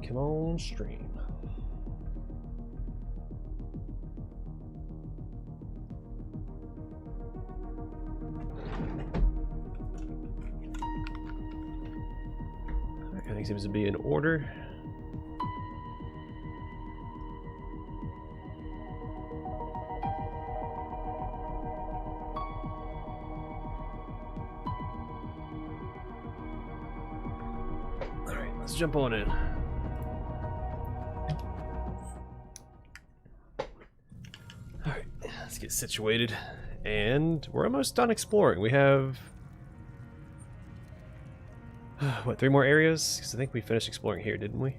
Come on, stream. Everything seems to be in order. Alright, let's jump on in. Alright, let's get situated. And we're almost done exploring. We have... what, 3 more areas? Because I think we finished exploring here, didn't we?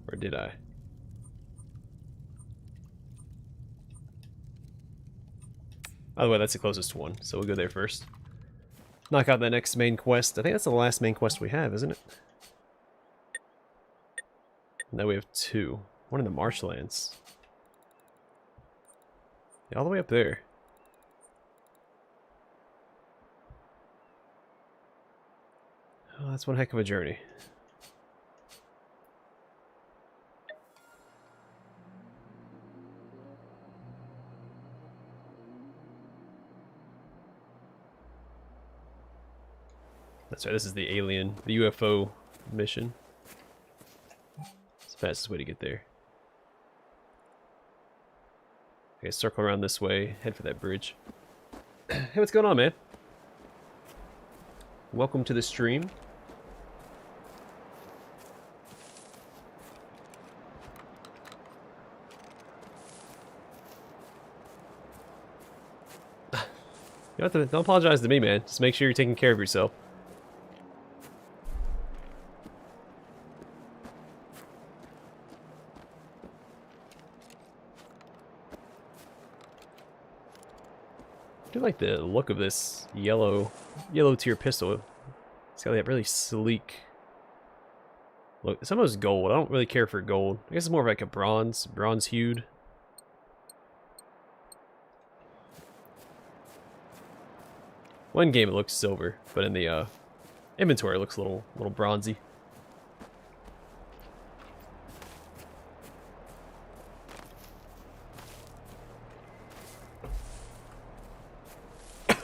Or did I? By the way, that's the closest one, so we'll go there first. Knock out that next main quest. I think that's the last main quest we have, isn't it? Now we have 2. One in the marshlands. Yeah, all the way up there. Oh, that's one heck of a journey. That's right, this is the alien, the UFO mission. It's the fastest way to get there. Okay, circle around this way, head for that bridge. Hey, what's going on, man? Welcome to the stream. You don't apologize to me, man. Just make sure you're taking care of yourself. I do like the look of this yellow tier pistol. It's got that really sleek look. It's almost gold. I don't really care for gold. I guess it's more of like a bronze hued. One game it looks silver, but in the inventory it looks a little bronzy.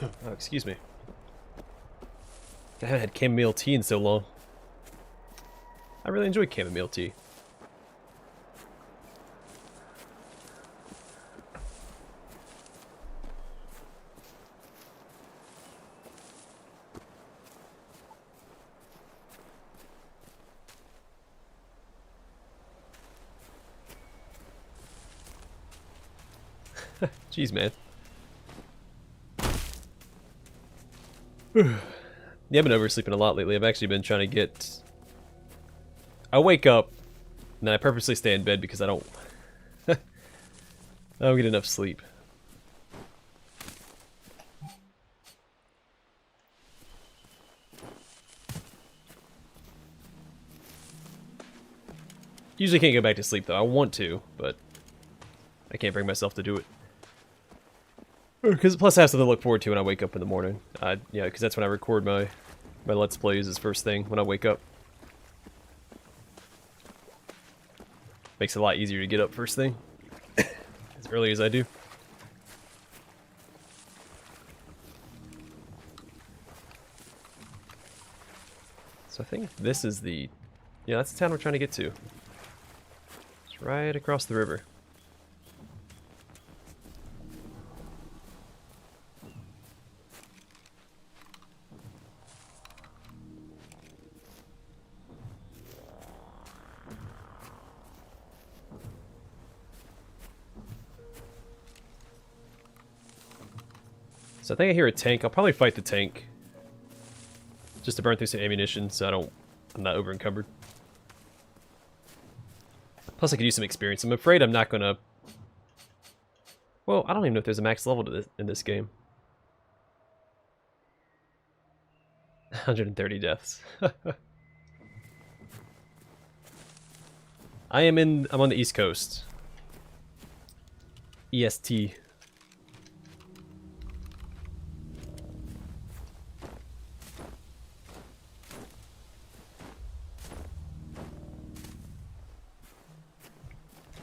Oh, excuse me. I haven't had chamomile tea in so long. I really enjoy chamomile tea. Jeez, man. Yeah, I've been oversleeping a lot lately. I've actually been trying to get... I wake up, and then I purposely stay in bed because I don't... I don't get enough sleep. Usually can't go back to sleep, though. I want to, but I can't bring myself to do it. Because plus I have something to look forward to when I wake up in the morning. Yeah, because that's when I record my Let's Plays is first thing when I wake up. Makes it a lot easier to get up first thing. As early as I do. So I think this is the... Yeah, that's the town we're trying to get to. It's right across the river. So I think I hear a tank. I'll probably fight the tank. Just to burn through some ammunition so I'm not over encumbered. Plus I could use some experience. I'm afraid I'm not gonna... Well, I don't even know if there's a max level to this, in this game. 130 deaths. I'm on the East Coast. EST.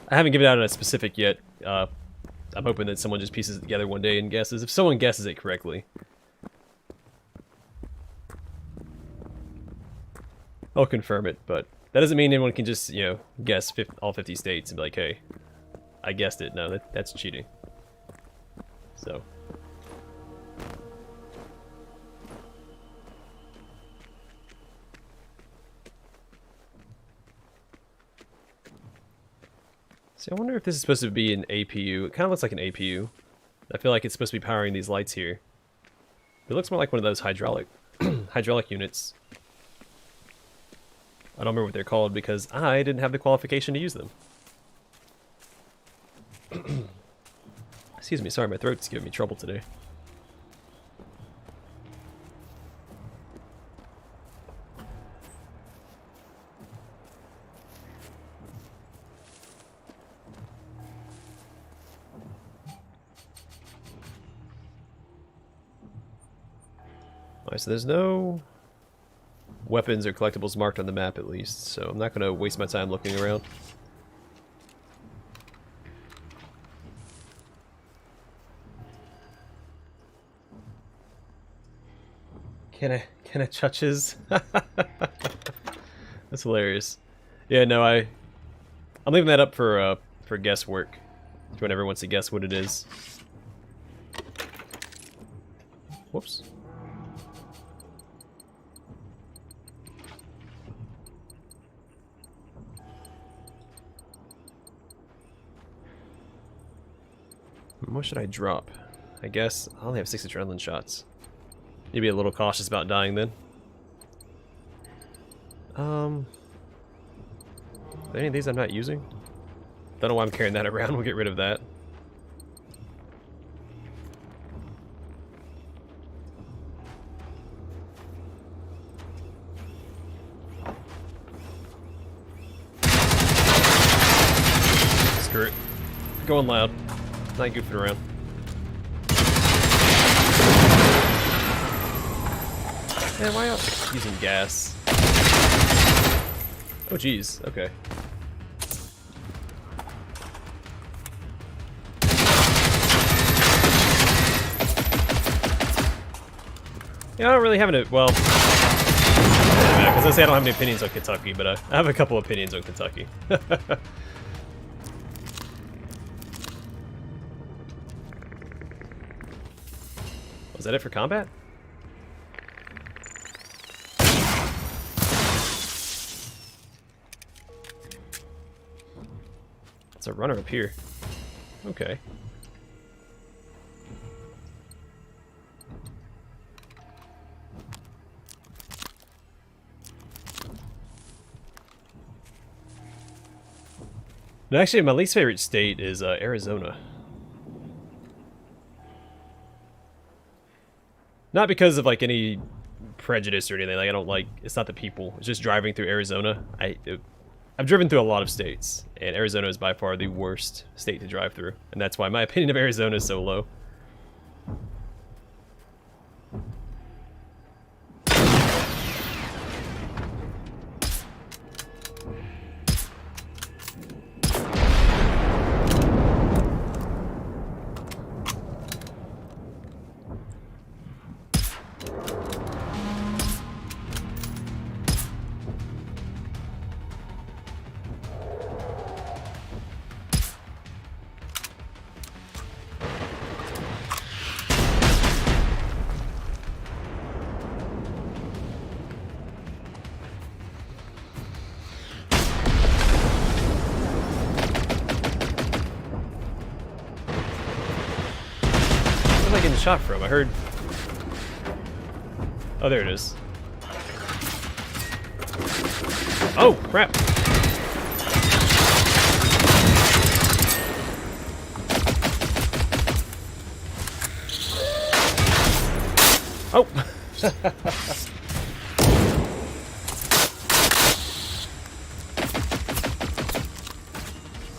I haven't given out a specific yet. I'm hoping that someone just pieces it together one day and guesses. If someone guesses it correctly, I'll confirm it, but that doesn't mean anyone can just, you know, guess all 50 states and be like, hey, I guessed it. No, that's cheating. So. See, I wonder if this is supposed to be an APU. It kind of looks like an APU. I feel like it's supposed to be powering these lights here. It looks more like one of those hydraulic units. I don't remember what they're called because I didn't have the qualification to use them. Excuse me, sorry, my throat's giving me trouble today. Alright, so there's no weapons or collectibles marked on the map at least, so I'm not going to waste my time looking around. Can I touches? That's hilarious. Yeah, no, I'm leaving that up for guesswork. If anyone ever wants to guess what it is. Whoops. What should I drop? I guess I only have 6 adrenaline shots. Need to be a little cautious about dying then. Are there any of these I'm not using? Don't know why I'm carrying that around. We'll get rid of that. Screw it. Going loud. Not goofing around. Man, why am I using gas? Oh, jeez. Okay. Yeah, I don't really have any. Well, because I say I don't have any opinions on Kentucky, but I have a couple opinions on Kentucky. Was that it for combat? It's a runner up here. Okay. No, actually, my least favorite state is Arizona. Not because of like any prejudice or anything. Like I don't like. It's not the people. It's just driving through Arizona. I've driven through a lot of states, and Arizona is by far the worst state to drive through, and that's why my opinion of Arizona is so low. Where am I getting shot from? I heard... Oh, there it is. Oh, crap! Oh!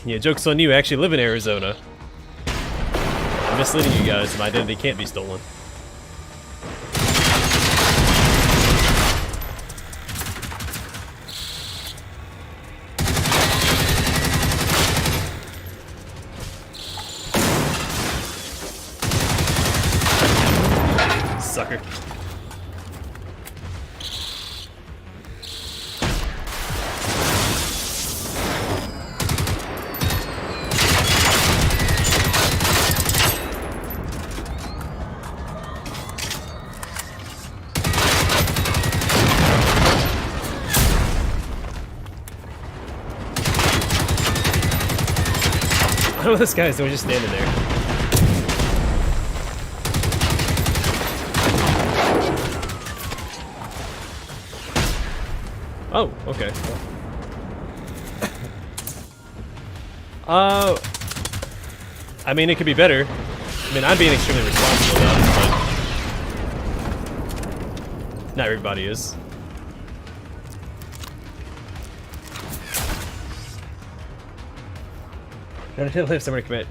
Yeah, joke's on you, I actually live in Arizona. I'm misleading you guys, my identity can't be stolen. Some of those guys were just standing there. Oh, okay. I mean, it could be better. I mean, I'm being extremely responsible about it, but not everybody is. Trying to live somewhere to commit.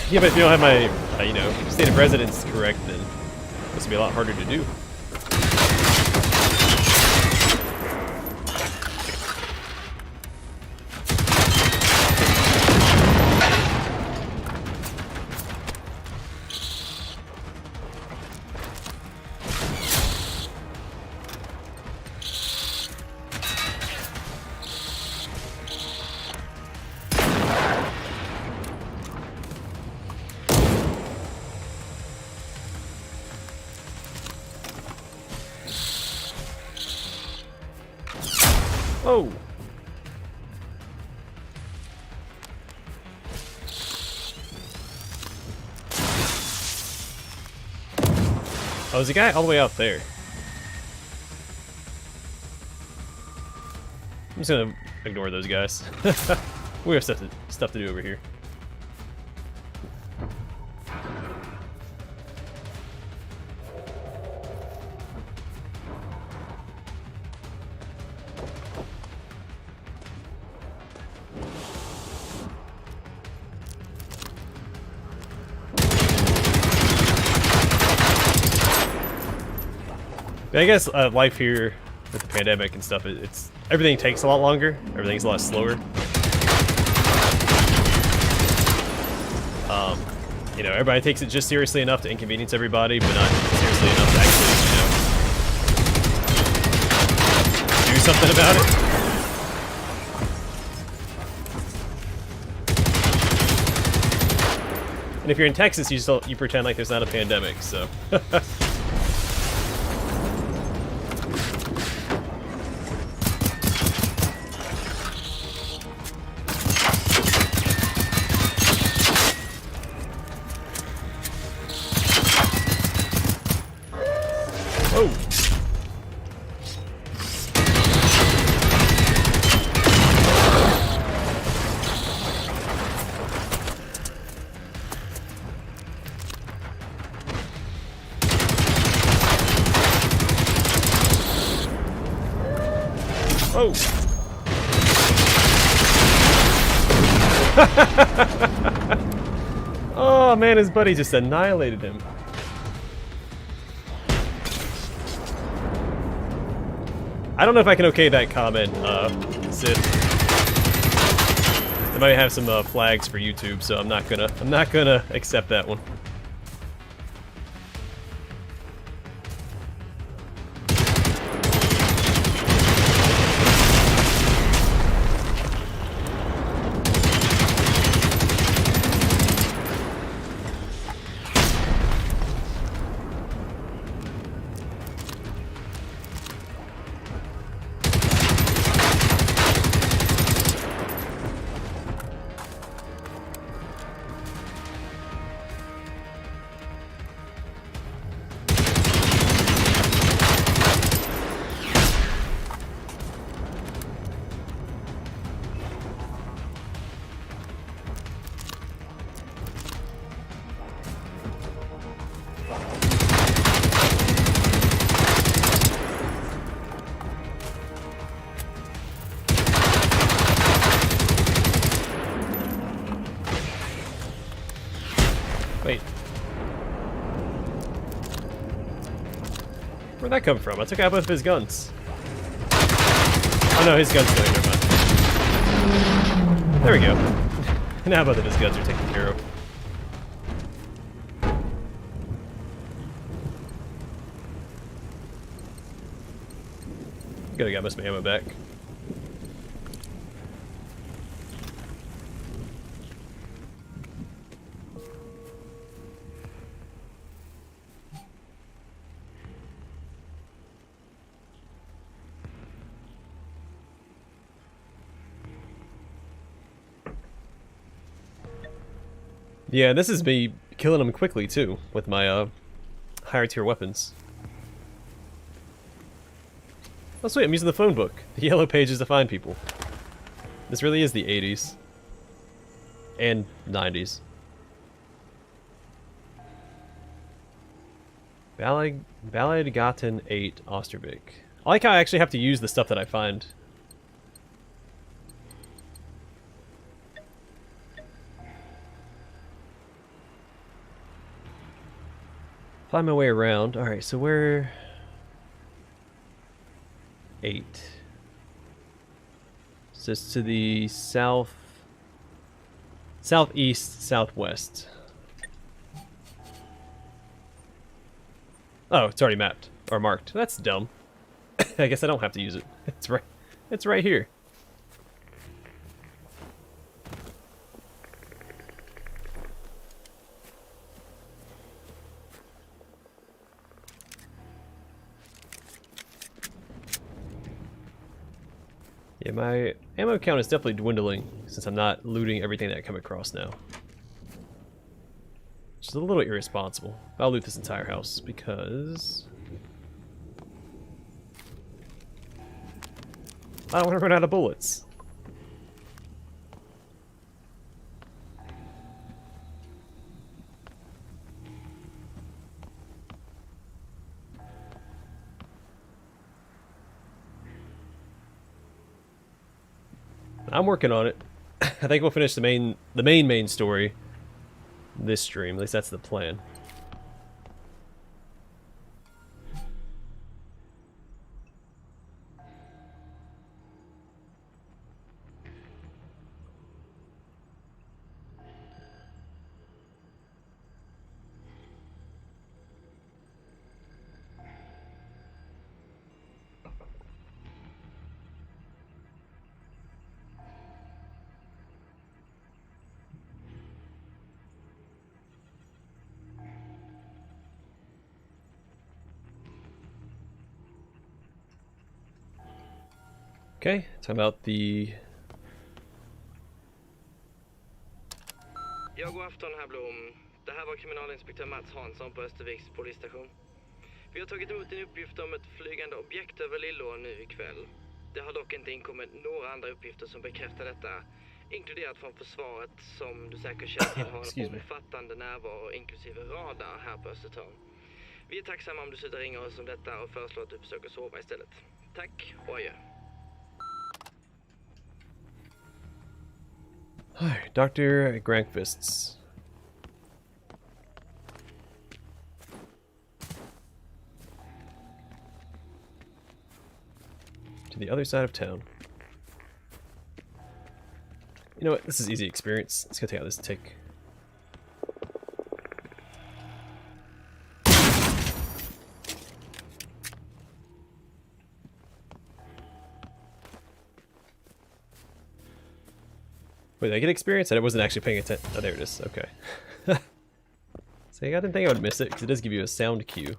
Yeah, but if you don't have my, you know, state of residence correct, then this would be a lot harder to do. Oh! Oh, there's a guy all the way out there. I'm just gonna ignore those guys. We have stuff to do over here. I guess life here with the pandemic and stuff, it's everything takes a lot longer. Everything's a lot slower. You know, everybody takes it just seriously enough to inconvenience everybody, but not seriously enough to actually, you know, do something about it. And if you're in Texas, you pretend like there's not a pandemic, so. Oh! Oh! Oh man, his buddy just annihilated him. I don't know if I can okay that comment, Sid. I might have some flags for YouTube, so I'm not gonna accept that one. Wait. Where'd that come from? I took out both of his guns. Oh no, his gun's going, never mind. There we go. Now both of his guns are taken care of. Good, I got most of my ammo back. Yeah, this is me killing them quickly too with my higher tier weapons. Oh sweet, I'm using the phone book. The yellow pages to find people. This really is the 80s. And 90s. Balladgaten 8 Osterbeek. I like how I actually have to use the stuff that I find. Find my way around. Alright, so we're 8. So it's to the south, southeast, southwest. Oh, it's already mapped or marked. That's dumb. I guess I don't have to use it. It's right. It's right here. Yeah, my ammo count is definitely dwindling since I'm not looting everything that I come across now. Which is a little irresponsible. I'll loot this entire house because I don't want to run out of bullets. I'm working on it. I think we'll finish the main story this stream. At least that's the plan. Okay, talking about the... Ja, god afton herr Blom. Det här var kriminalinspektör Mats Hansson på Österviks polisstation. Vi har tagit emot en uppgift om ett flygande objekt över Lillå nu ikväll. Det har dock inte inkommit några andra uppgifter som bekräftar detta, inkluderat från försvaret som du säkert känner till har en omfattande närvaro inklusive radar här på Östertorn. Vi är tacksamma om du slutar ringa oss om detta och föreslår att du försöker sova istället. Tack och adjö. Hi, Dr. Grankfists. To the other side of town. You know what? This is easy experience. Let's go take out this tick. Wait, did I get experience? I wasn't actually paying attention. Oh, there it is. Okay. So I didn't think I would miss it, because it does give you a sound cue.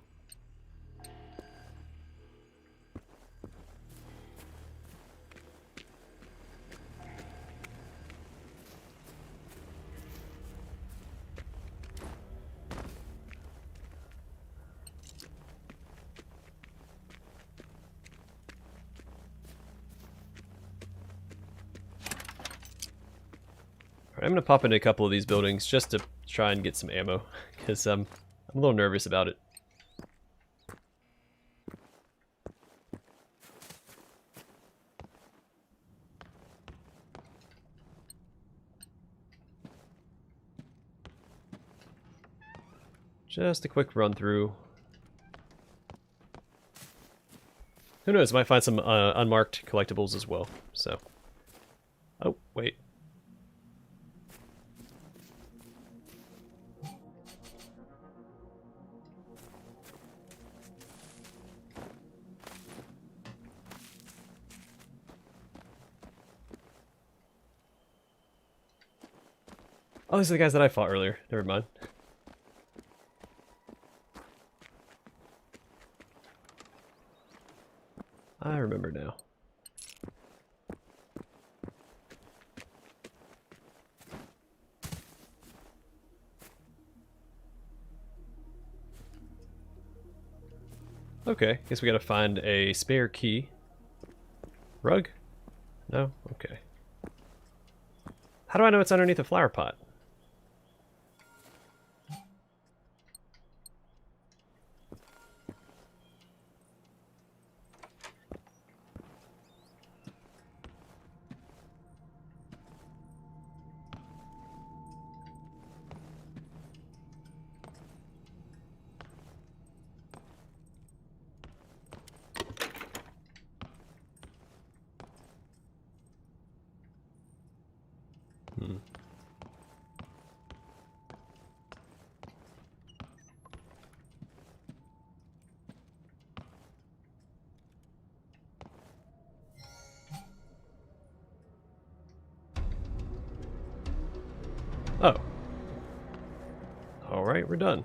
I'm gonna pop into a couple of these buildings just to try and get some ammo, because I'm a little nervous about it. Just a quick run through. Who knows, might find some unmarked collectibles as well, so. Oh, wait. Oh, these are the guys that I fought earlier. Never mind. I remember now. Okay, guess we gotta find a spare key. Rug? No? Okay. How do I know it's underneath a flower pot? Hmm. Oh. Alright, we're done.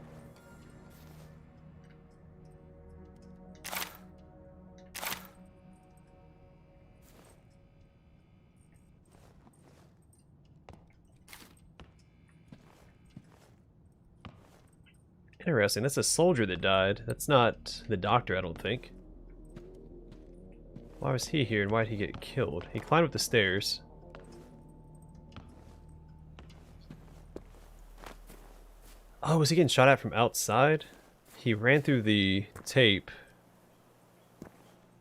Interesting, that's a soldier that died. That's not the doctor, I don't think. Why was he here and why did he get killed? He climbed up the stairs. Oh, was he getting shot at from outside? He ran through the tape.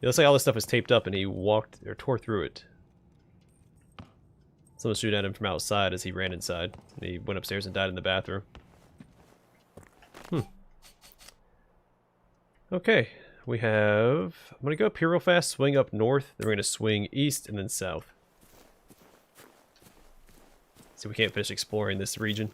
It looks like all this stuff was taped up and he walked or tore through it. Someone shooting at him from outside as he ran inside. And he went upstairs and died in the bathroom. Okay, we have... I'm going to go up here real fast, swing up north, then we're going to swing east and then south. So we can't finish exploring this region.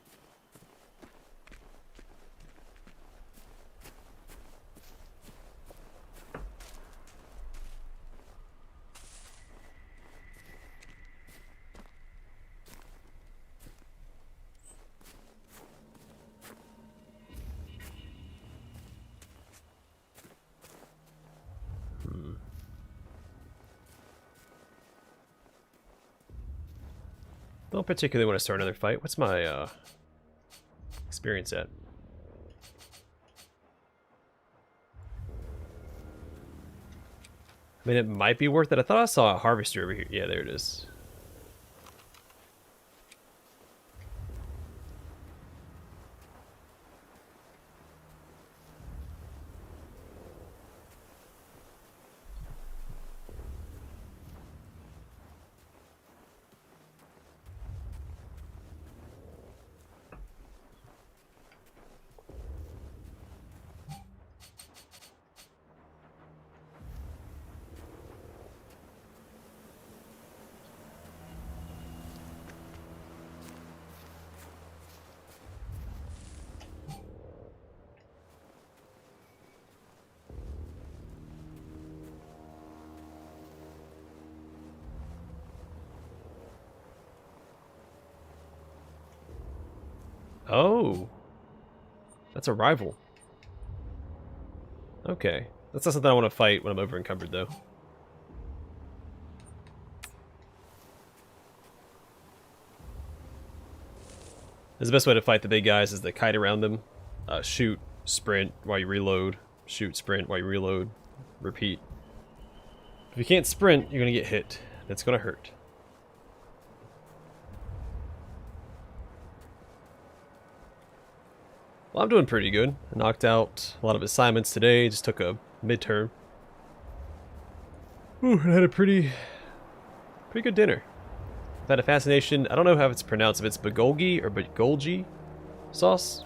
Don't particularly want to start another fight. What's my experience at? I mean, it might be worth it. I thought I saw a harvester over here. Yeah, there it is. Oh, that's a rival. Okay, that's not something I want to fight when I'm over encumbered, though. The best way to fight the big guys is to kite around them, shoot, sprint while you reload, shoot, sprint while you reload, repeat. If you can't sprint, you're gonna get hit. That's gonna hurt. Well, I'm doing pretty good. I knocked out a lot of assignments today, just took a midterm. Ooh, and I had a pretty good dinner. I've had a fascination, I don't know how it's pronounced, if it's bulgogi or bulgogi sauce.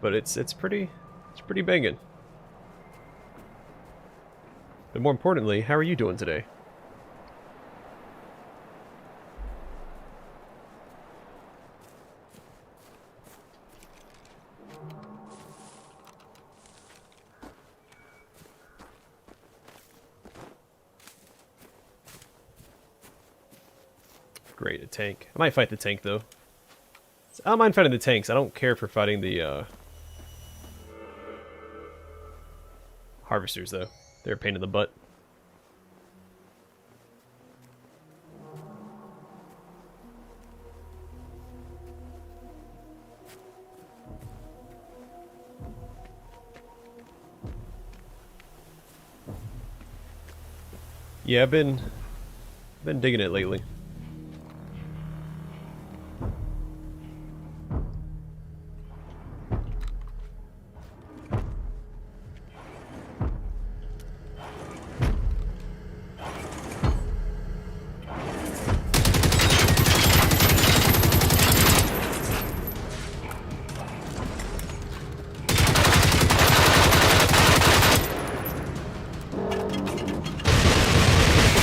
But it's pretty banging. But more importantly, how are you doing today? Great, a tank. I might fight the tank, though. I don't mind fighting the tanks. I don't care for fighting the harvesters, though. They're a pain in the butt. Yeah, I've been digging it lately.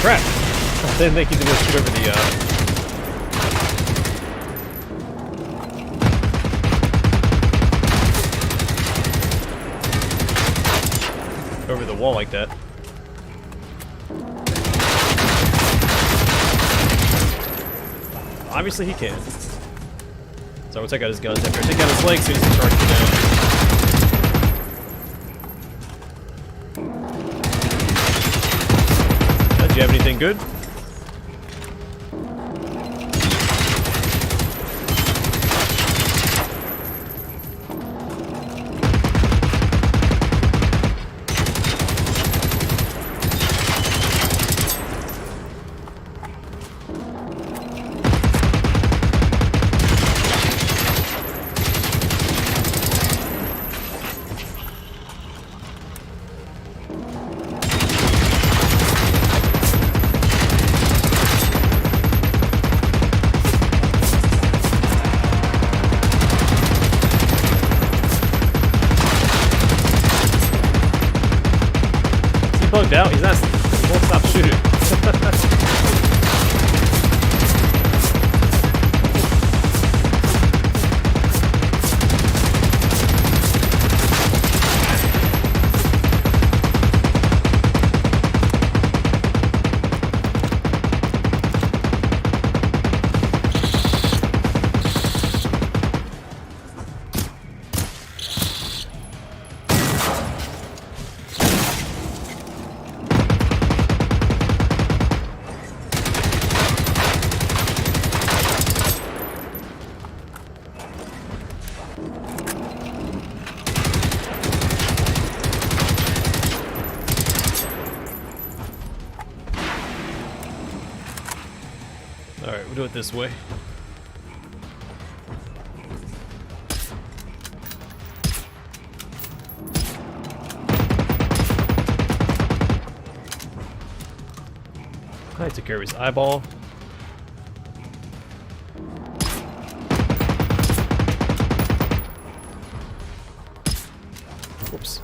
Crap! I didn't think you could just shoot over the, over the wall like that. Obviously he can. So we'll take out his guns after I take out his legs so he doesn't charge me down. Do you have anything good? Plugged out. He's not. He won't stop shooting. Alright, we'll do it this way. I took care of his eyeball. Whoops.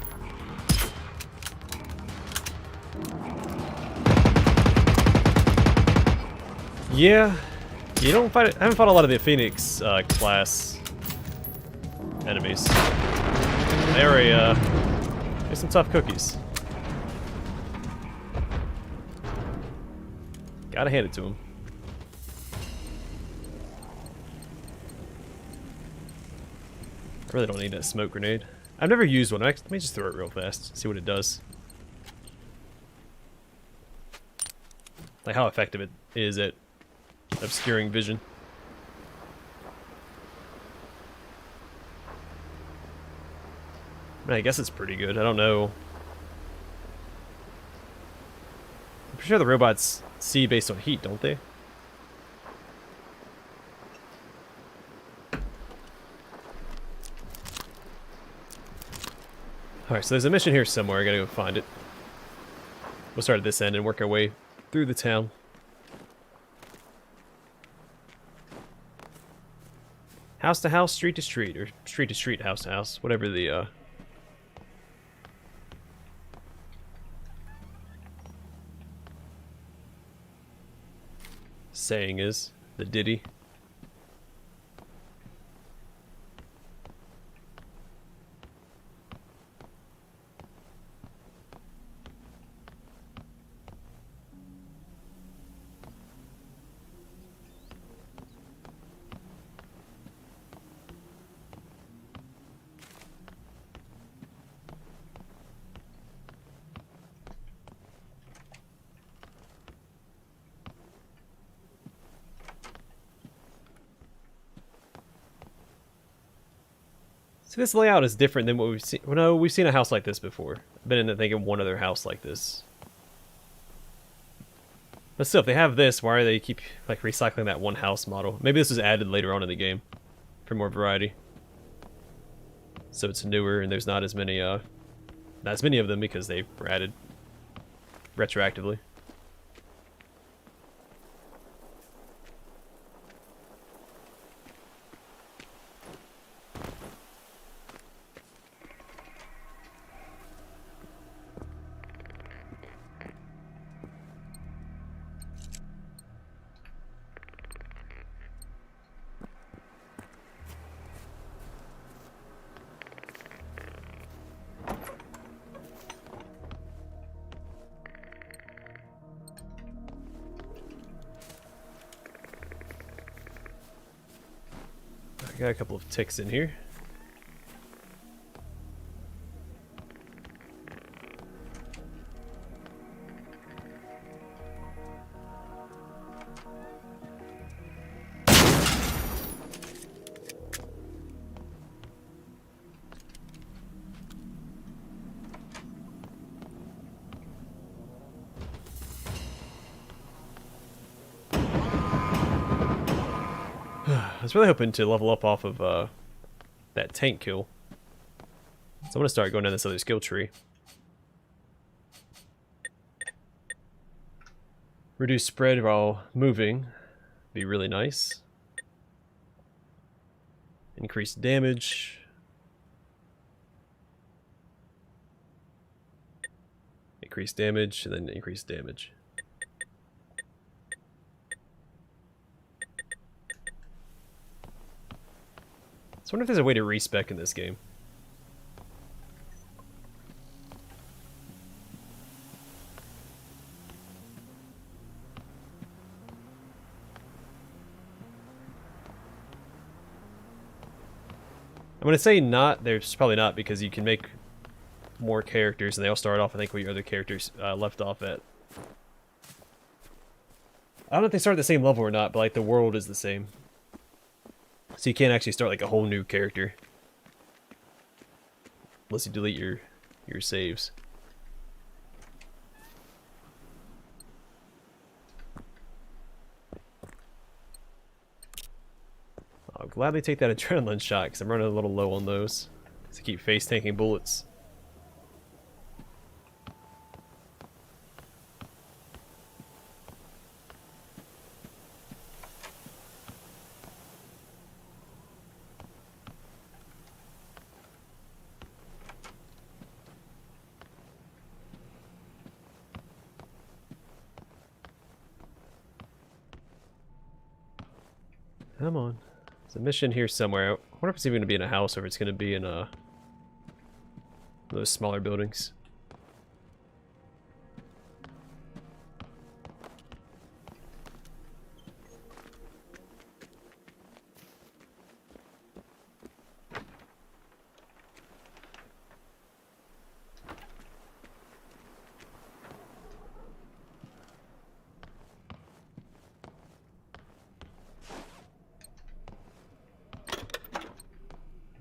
Yeah, you don't fight it. I haven't fought a lot of the Phoenix class enemies. They're some tough cookies. Gotta hand it to him. I really don't need that smoke grenade. I've never used one. Let me just throw it real fast, see what it does. Like how effective it is at obscuring vision. I mean, I guess it's pretty good. I don't know. I'm pretty sure the robots see based on heat, don't they? Alright, so there's a mission here somewhere. I gotta go find it. We'll start at this end and work our way through the town. House to house, street to street, or street to street, house to house, whatever the saying is, the ditty. So this layout is different than what we've seen. Well, no, we've seen a house like this before. I've been in, I think, in one other house like this. But still, if they have this, why are they keep like recycling that one house model? Maybe this was added later on in the game for more variety. So it's newer and there's not as many of them because they were added retroactively. I got a couple of ticks in here. I was really hoping to level up off of that tank kill. So I'm going to start going down this other skill tree. Reduce spread while moving. Be really nice. Increase damage. Increase damage, and then increase damage. I wonder if there's a way to respec in this game. I'm going to say not. There's probably not because you can make more characters and they all start off, I think, where your other characters left off at. I don't know if they start at the same level or not, but like the world is the same. So you can't actually start like a whole new character unless you delete your saves. I'll gladly take that adrenaline shot because I'm running a little low on those. To keep face tanking bullets. Come on. There's a mission here somewhere. I wonder if it's even going to be in a house or if it's going to be in those smaller buildings.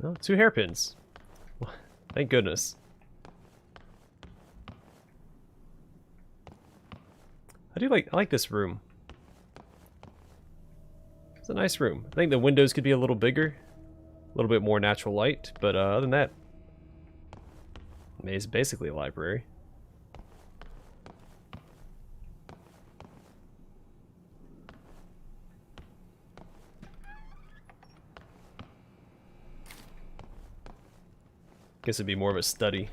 Oh, 2 hairpins. Thank goodness. I like this room. It's a nice room. I think the windows could be a little bigger, a little bit more natural light, but other than that, it's basically a library. Guess it'd be more of a study.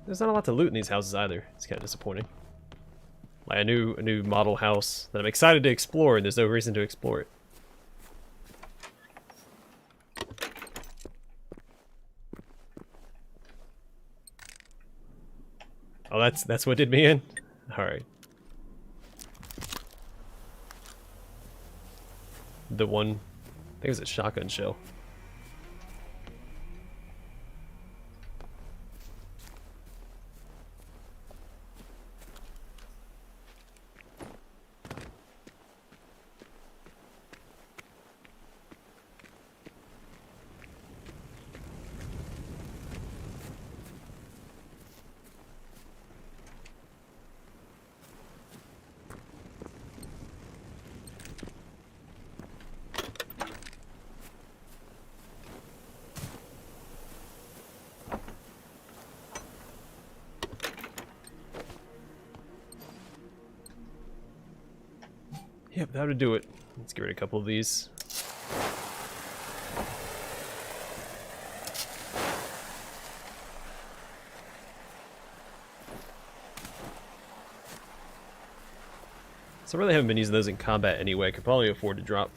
There's not a lot to loot in these houses either. It's kind of disappointing. Like a new model house that I'm excited to explore, and there's no reason to explore it. Oh, that's what did me in? Alright. The one, I think it was a shotgun shell. Yep, that would do it. Let's get rid of a couple of these. So I really haven't been using those in combat anyway. I could probably afford to drop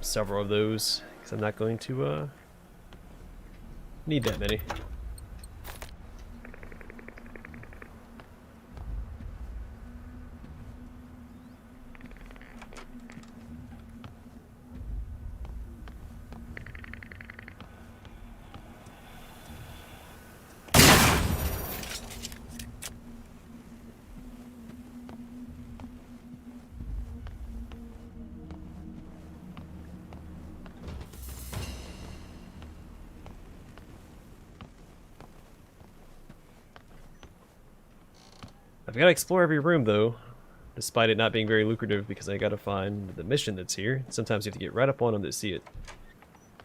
several of those, because I'm not going to need that many. I've got to explore every room, though, despite it not being very lucrative, because I got to find the mission that's here. Sometimes you have to get right up on them to see it.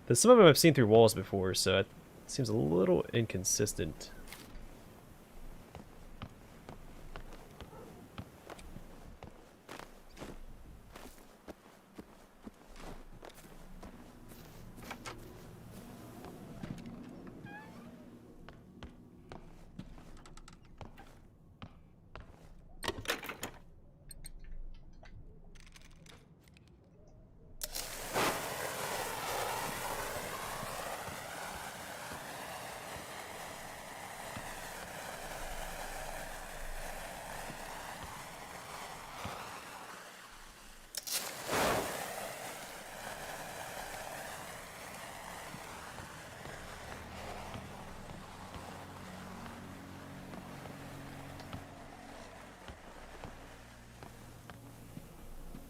But some of them I've seen through walls before, so it seems a little inconsistent.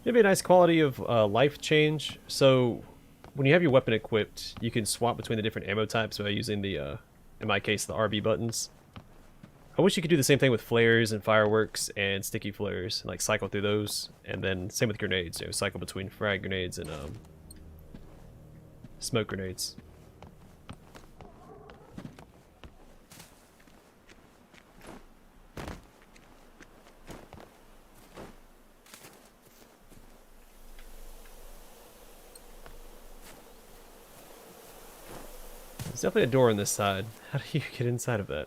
It'd be a nice quality of life change. So when you have your weapon equipped, you can swap between the different ammo types by using the, in my case, the RB buttons. I wish you could do the same thing with flares and fireworks and sticky flares, like cycle through those, and then same with grenades. You know, cycle between frag grenades and smoke grenades. There's definitely a door on this side. How do you get inside of that?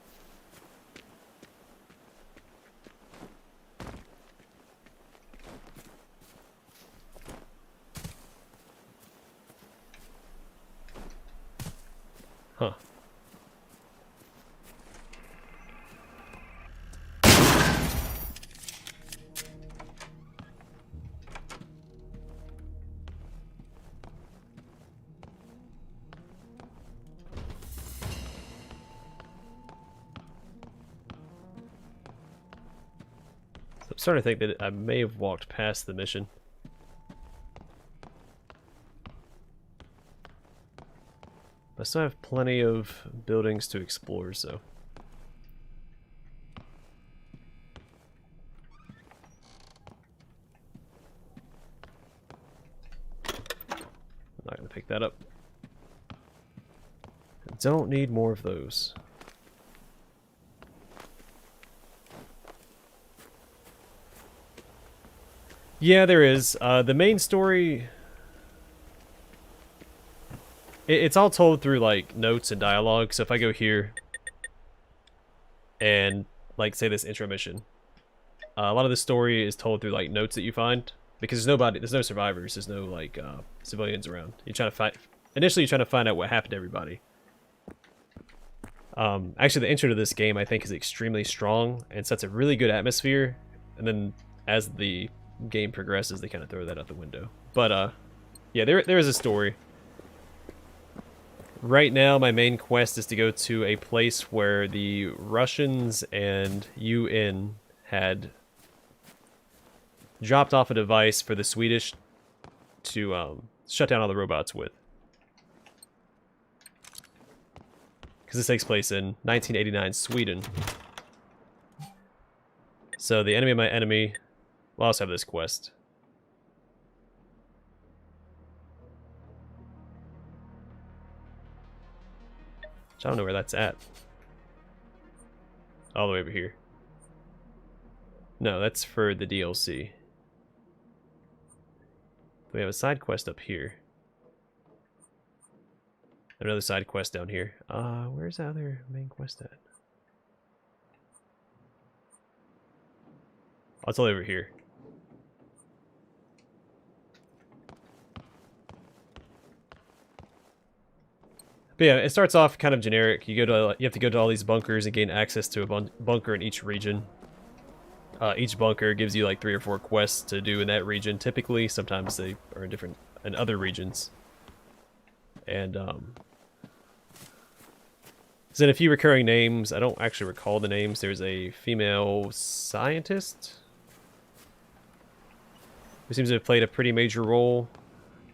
Huh. I'm starting to think that I may have walked past the mission. I still have plenty of buildings to explore, so. I'm not going to pick that up. I don't need more of those. Yeah, there is. The main story... It's all told through, like, notes and dialogue. So if I go here and, like, say this intro mission, a lot of the story is told through, like, notes that you find. Because there's no survivors. There's no, like, civilians around. You're trying to find... Initially, you're trying to find out what happened to everybody. Actually, the intro to this game, I think, is extremely strong and sets a really good atmosphere. And then, as the game progresses, they kind of throw that out the window. But, yeah, there is a story. Right now, my main quest is to go to a place where the Russians and UN had dropped off a device for the Swedish to shut down all the robots with. Because this takes place in 1989 Sweden. So the enemy of my enemy will also have this quest. I don't know where that's at. All the way over here. No, that's for the DLC. We have a side quest up here. Another side quest down here. Where's the other main quest at? Oh, it's all over here. But yeah, it starts off kind of generic. You have to go to all these bunkers and gain access to a bunker in each region. Each bunker gives you like 3 or 4 quests to do in that region. Typically, sometimes they are in other regions. And there's a few recurring names. I don't actually recall the names. There's a female scientist who seems to have played a pretty major role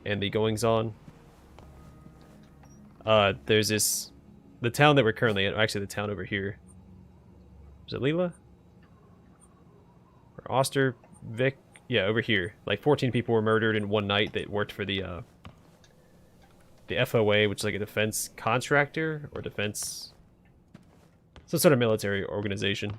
in the goings-on. There's the town that we're currently in. Actually, the town over here. Is it Leela? Or Ostervik? Yeah, over here. Like 14 people were murdered in one night that worked for the FOA, which is like a defense contractor or defense, some sort of military organization.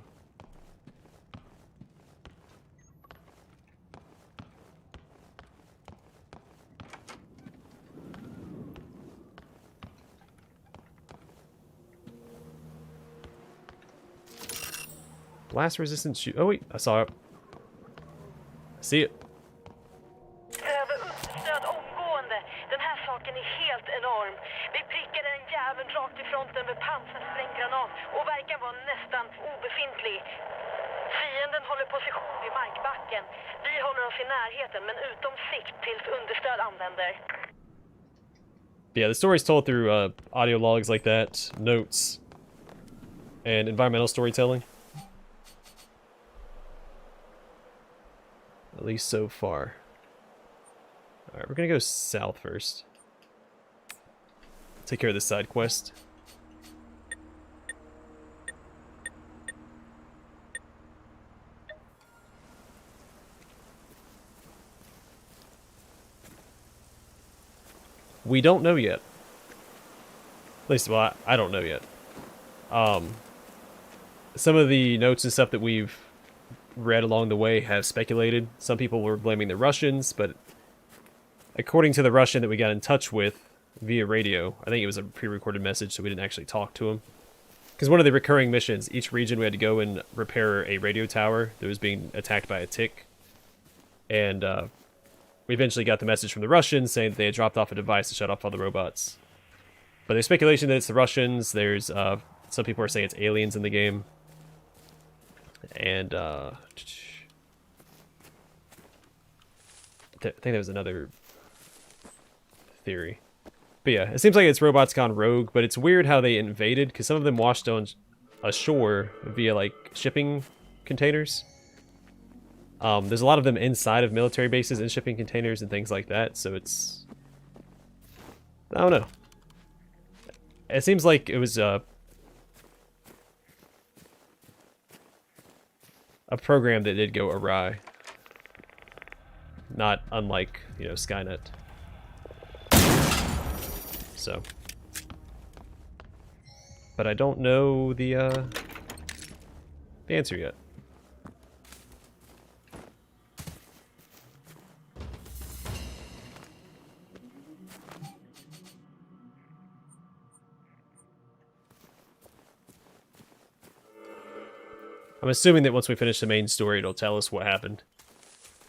Blast resistant shoot. Oh wait, I saw it. I see it. Behöver uppstöd omgående. Den här saken är helt enorm. Vi prickade en jävel rakt i fronten med pansarspränggranat och verkar vara nästan obefintlig. Fienden håller position vid markbacken. Vi håller oss i närheten men utom sikt tills understöd anländer. Yeah, the story's told through audio logs like that, notes, and environmental storytelling. At least so far. Alright, we're gonna go south first. Take care of this side quest. We don't know yet. At least, well, I don't know yet. Some of the notes and stuff that we've read along the way have speculated. Some people were blaming the Russians, but according to the Russian that we got in touch with via radio, I think it was a pre-recorded message, so we didn't actually talk to him. Because one of the recurring missions, each region we had to go and repair a radio tower that was being attacked by a tick. And we eventually got the message from the Russians saying that they had dropped off a device to shut off all the robots. But there's speculation that it's the Russians. There's some people are saying it's aliens in the game. And I think there was another theory. But yeah, it seems like it's robots gone rogue, but it's weird how they invaded, because some of them washed on ashore via like shipping containers. There's a lot of them inside of military bases in shipping containers and things like that, so it's, I don't know. It seems like it was a program that did go awry. Not unlike, you know, Skynet. So. But I don't know the answer yet. I'm assuming that once we finish the main story, it'll tell us what happened.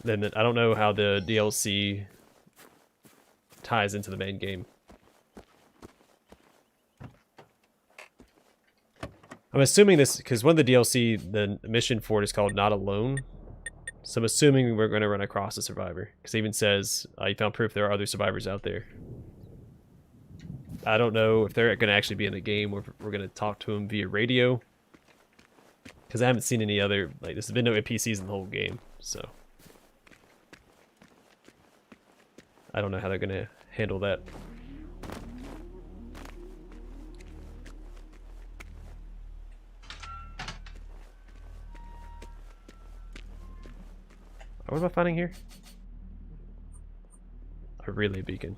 Then I don't know how the DLC ties into the main game. I'm assuming this, because one of the DLC, the mission for it is called Not Alone. So I'm assuming we're going to run across a survivor. Because it even says, you found proof there are other survivors out there. I don't know if they're going to actually be in the game, or if we're going to talk to them via radio. Because I haven't seen any other, like, there's been no NPCs in the whole game, so. I don't know how they're going to handle that. What am I finding here? A relay beacon.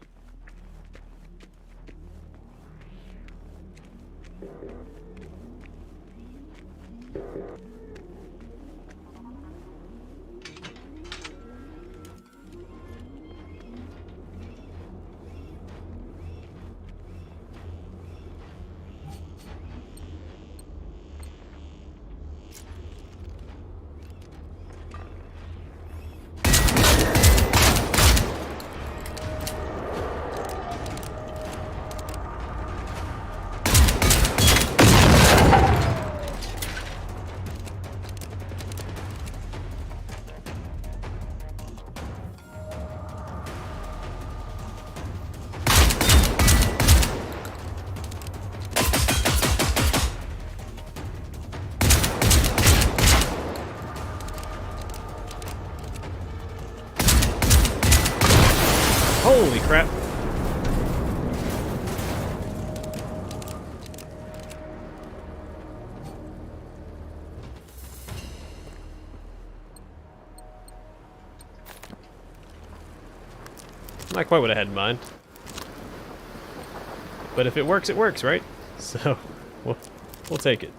Holy crap. Not quite what I had in mind. But if it works, right? So, we'll take it.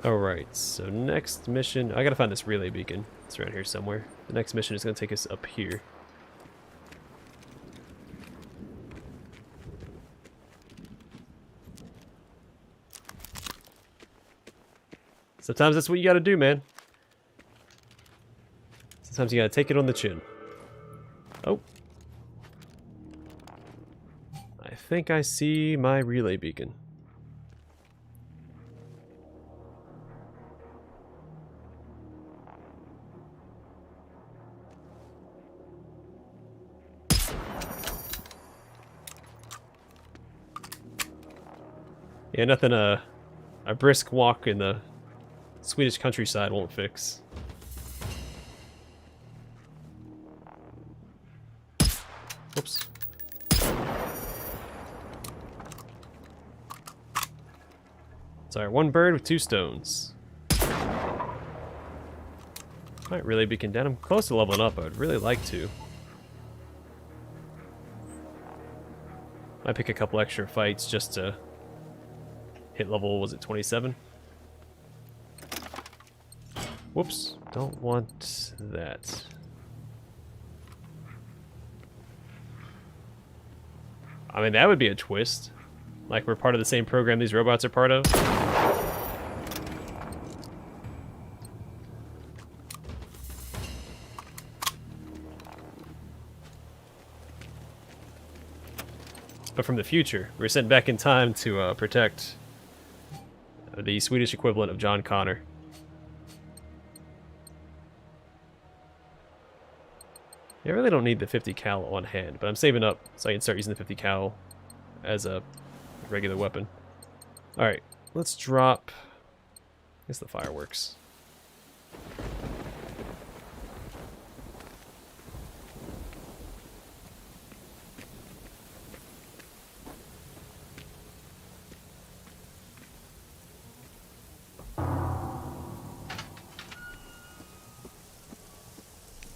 Alright, so next mission... I gotta find this relay beacon. It's around here somewhere. The next mission is gonna take us up here. Sometimes that's what you gotta do, man. Sometimes you gotta take it on the chin. Oh. I think I see my relay beacon. Yeah, nothing a brisk walk in the Swedish countryside won't fix. Oops. Sorry, one bird with two stones. Might really be condemned. I'm close to leveling up. I would really like to. Might pick a couple extra fights just to hit level, was it 27? Whoops, don't want that. I mean, that would be a twist. Like, we're part of the same program these robots are part of. But from the future, we're sent back in time to protect the Swedish equivalent of John Connor. I really don't need the 50 cal on hand, but I'm saving up so I can start using the 50 cal as a regular weapon. Alright, let's drop, I guess, the fireworks.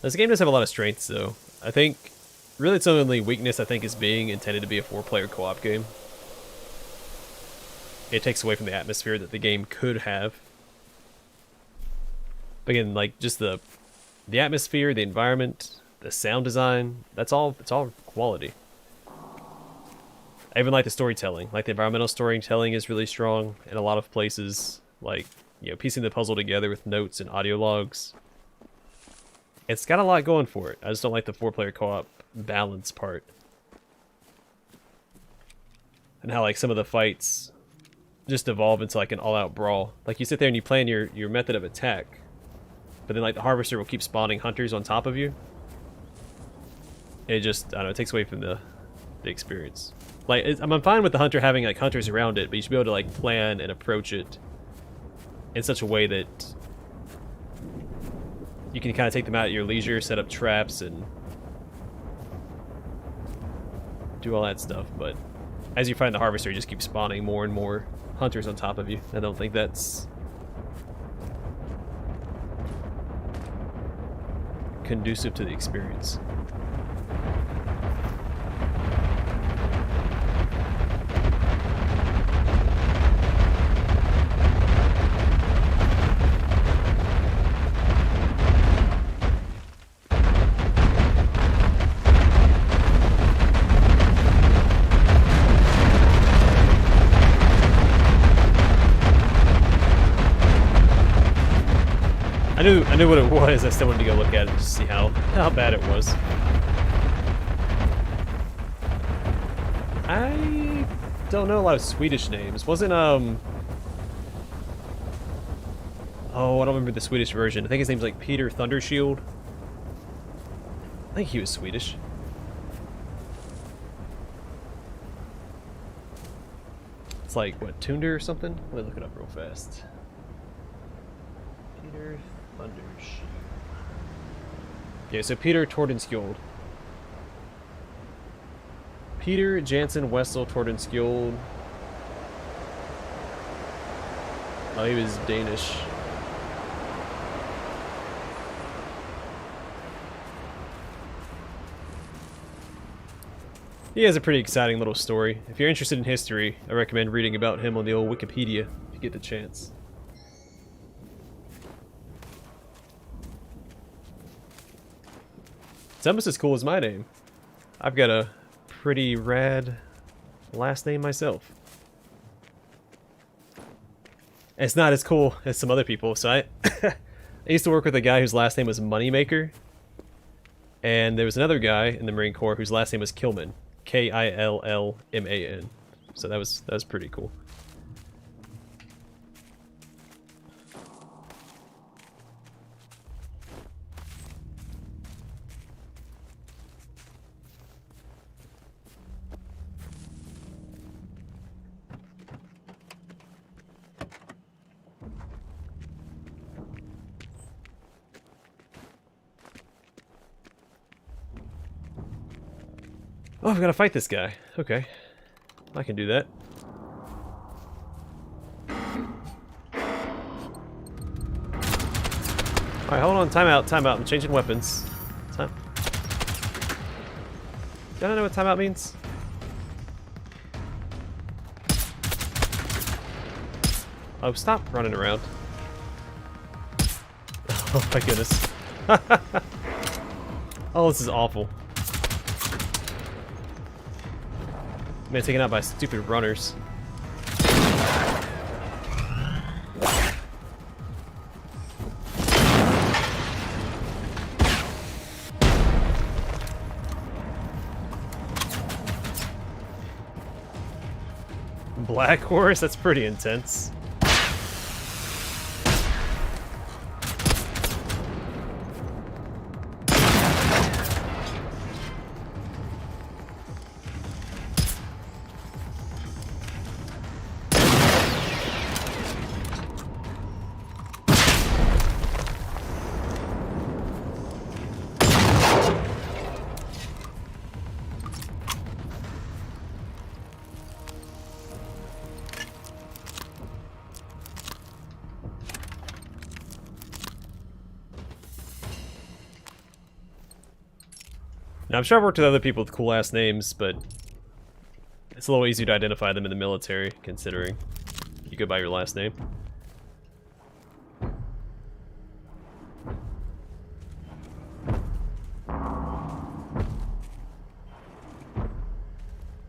This game does have a lot of strengths, though. I think, really its only weakness, I think, is being intended to be a 4-player co-op game. It takes away from the atmosphere that the game could have. But again, like, just the atmosphere, the environment, the sound design, it's all quality. I even like the storytelling. Like, the environmental storytelling is really strong in a lot of places. Like, you know, piecing the puzzle together with notes and audio logs. It's got a lot going for it. I just don't like the 4-player co-op balance part. And how, like, some of the fights just evolve into, like, an all-out brawl. Like, you sit there and you plan your method of attack, but then, like, the harvester will keep spawning hunters on top of you. It just, I don't know, it takes away from the experience. Like, I'm fine with the hunter having, like, hunters around it, but you should be able to, like, plan and approach it in such a way that you can kind of take them out at your leisure, set up traps, and do all that stuff. But as you find the harvester, you just keep spawning more and more hunters on top of you. I don't think that's conducive to the experience. I knew what it was. I still wanted to go look at it to see how bad it was. I don't know a lot of Swedish names. Wasn't oh, I don't remember the Swedish version. I think his name's like Peter Thundershield. I think he was Swedish. It's like, what, Tunder or something? Let me look it up real fast. Peter Thundershield. Okay, so Peter Tordenskjold. Peter Jansen Wessel Tordenskjold. Oh, he was Danish. He has a pretty exciting little story. If you're interested in history, I recommend reading about him on the old Wikipedia if you get the chance. It's almost as cool as my name. I've got a pretty rad last name myself. And it's not as cool as some other people. So I used to work with a guy whose last name was Moneymaker. And there was another guy in the Marine Corps whose last name was Killman. K-I-L-L-M-A-N. So that was pretty cool. Oh, I've got to fight this guy. Okay. I can do that. Alright, hold on. Time out. Time out. I'm changing weapons. Time. Do I know what timeout means? Oh, stop running around. Oh my goodness. Oh, this is awful. Man, taken out by stupid runners. Black Horse? That's pretty intense. Now, I'm sure I've worked with other people with cool-ass names, but it's a little easier to identify them in the military, considering you go by your last name.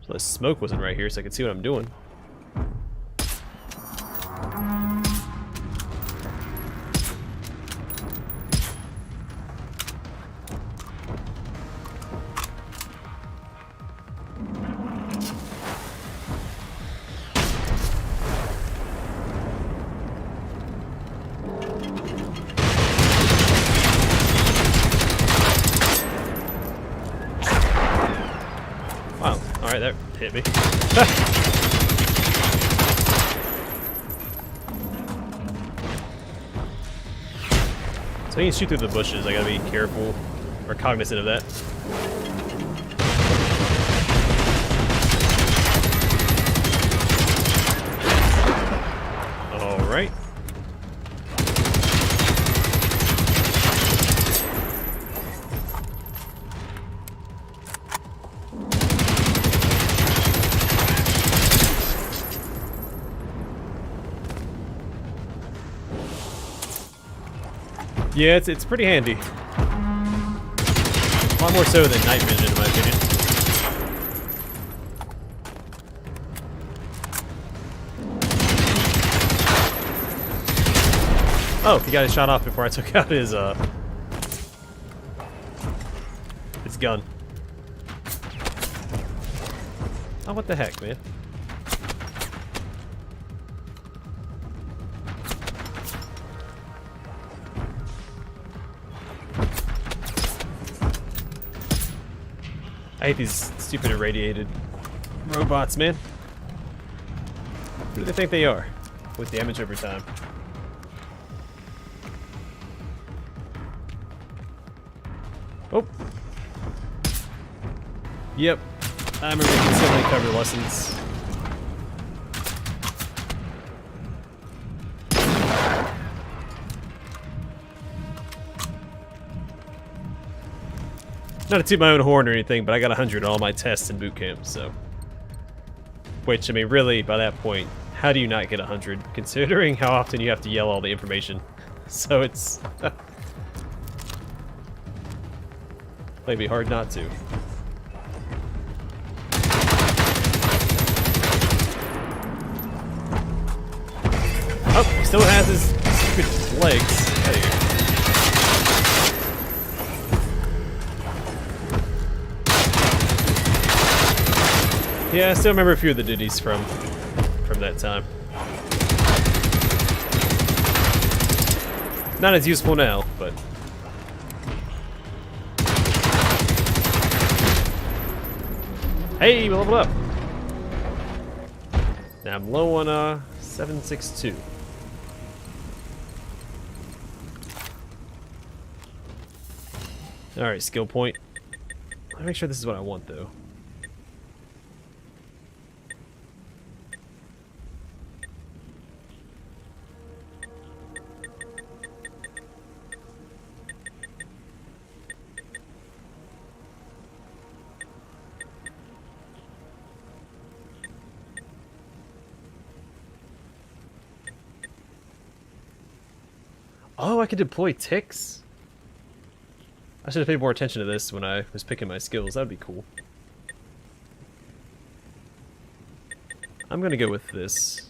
So the smoke wasn't right here, so I could see what I'm doing. Wow, alright, that hit me. So you can shoot through the bushes, I gotta be careful or cognizant of that. Alright. Yeah, it's pretty handy. A lot more so than night vision, in my opinion. Oh, he got his shot off before I took out his gun. Oh, what the heck, man? I hate these stupid irradiated robots, man. Who do they think they are? With damage over time. Oh. Yep. I remember so many cover lessons. Not to toot my own horn or anything, but I got 100 on all my tests in boot camp, so. Which, I mean, really, by that point, how do you not get 100, considering how often you have to yell all the information? So it's... Might be hard not to. Oh, he still has his stupid legs. Hey. Yeah, I still remember a few of the duties from that time. Not as useful now, but... Hey, we leveled up! Now I'm low on 762. Alright, skill point. Let me make sure this is what I want, though. Oh, I could deploy ticks? I should have paid more attention to this when I was picking my skills. That would be cool. I'm gonna go with this.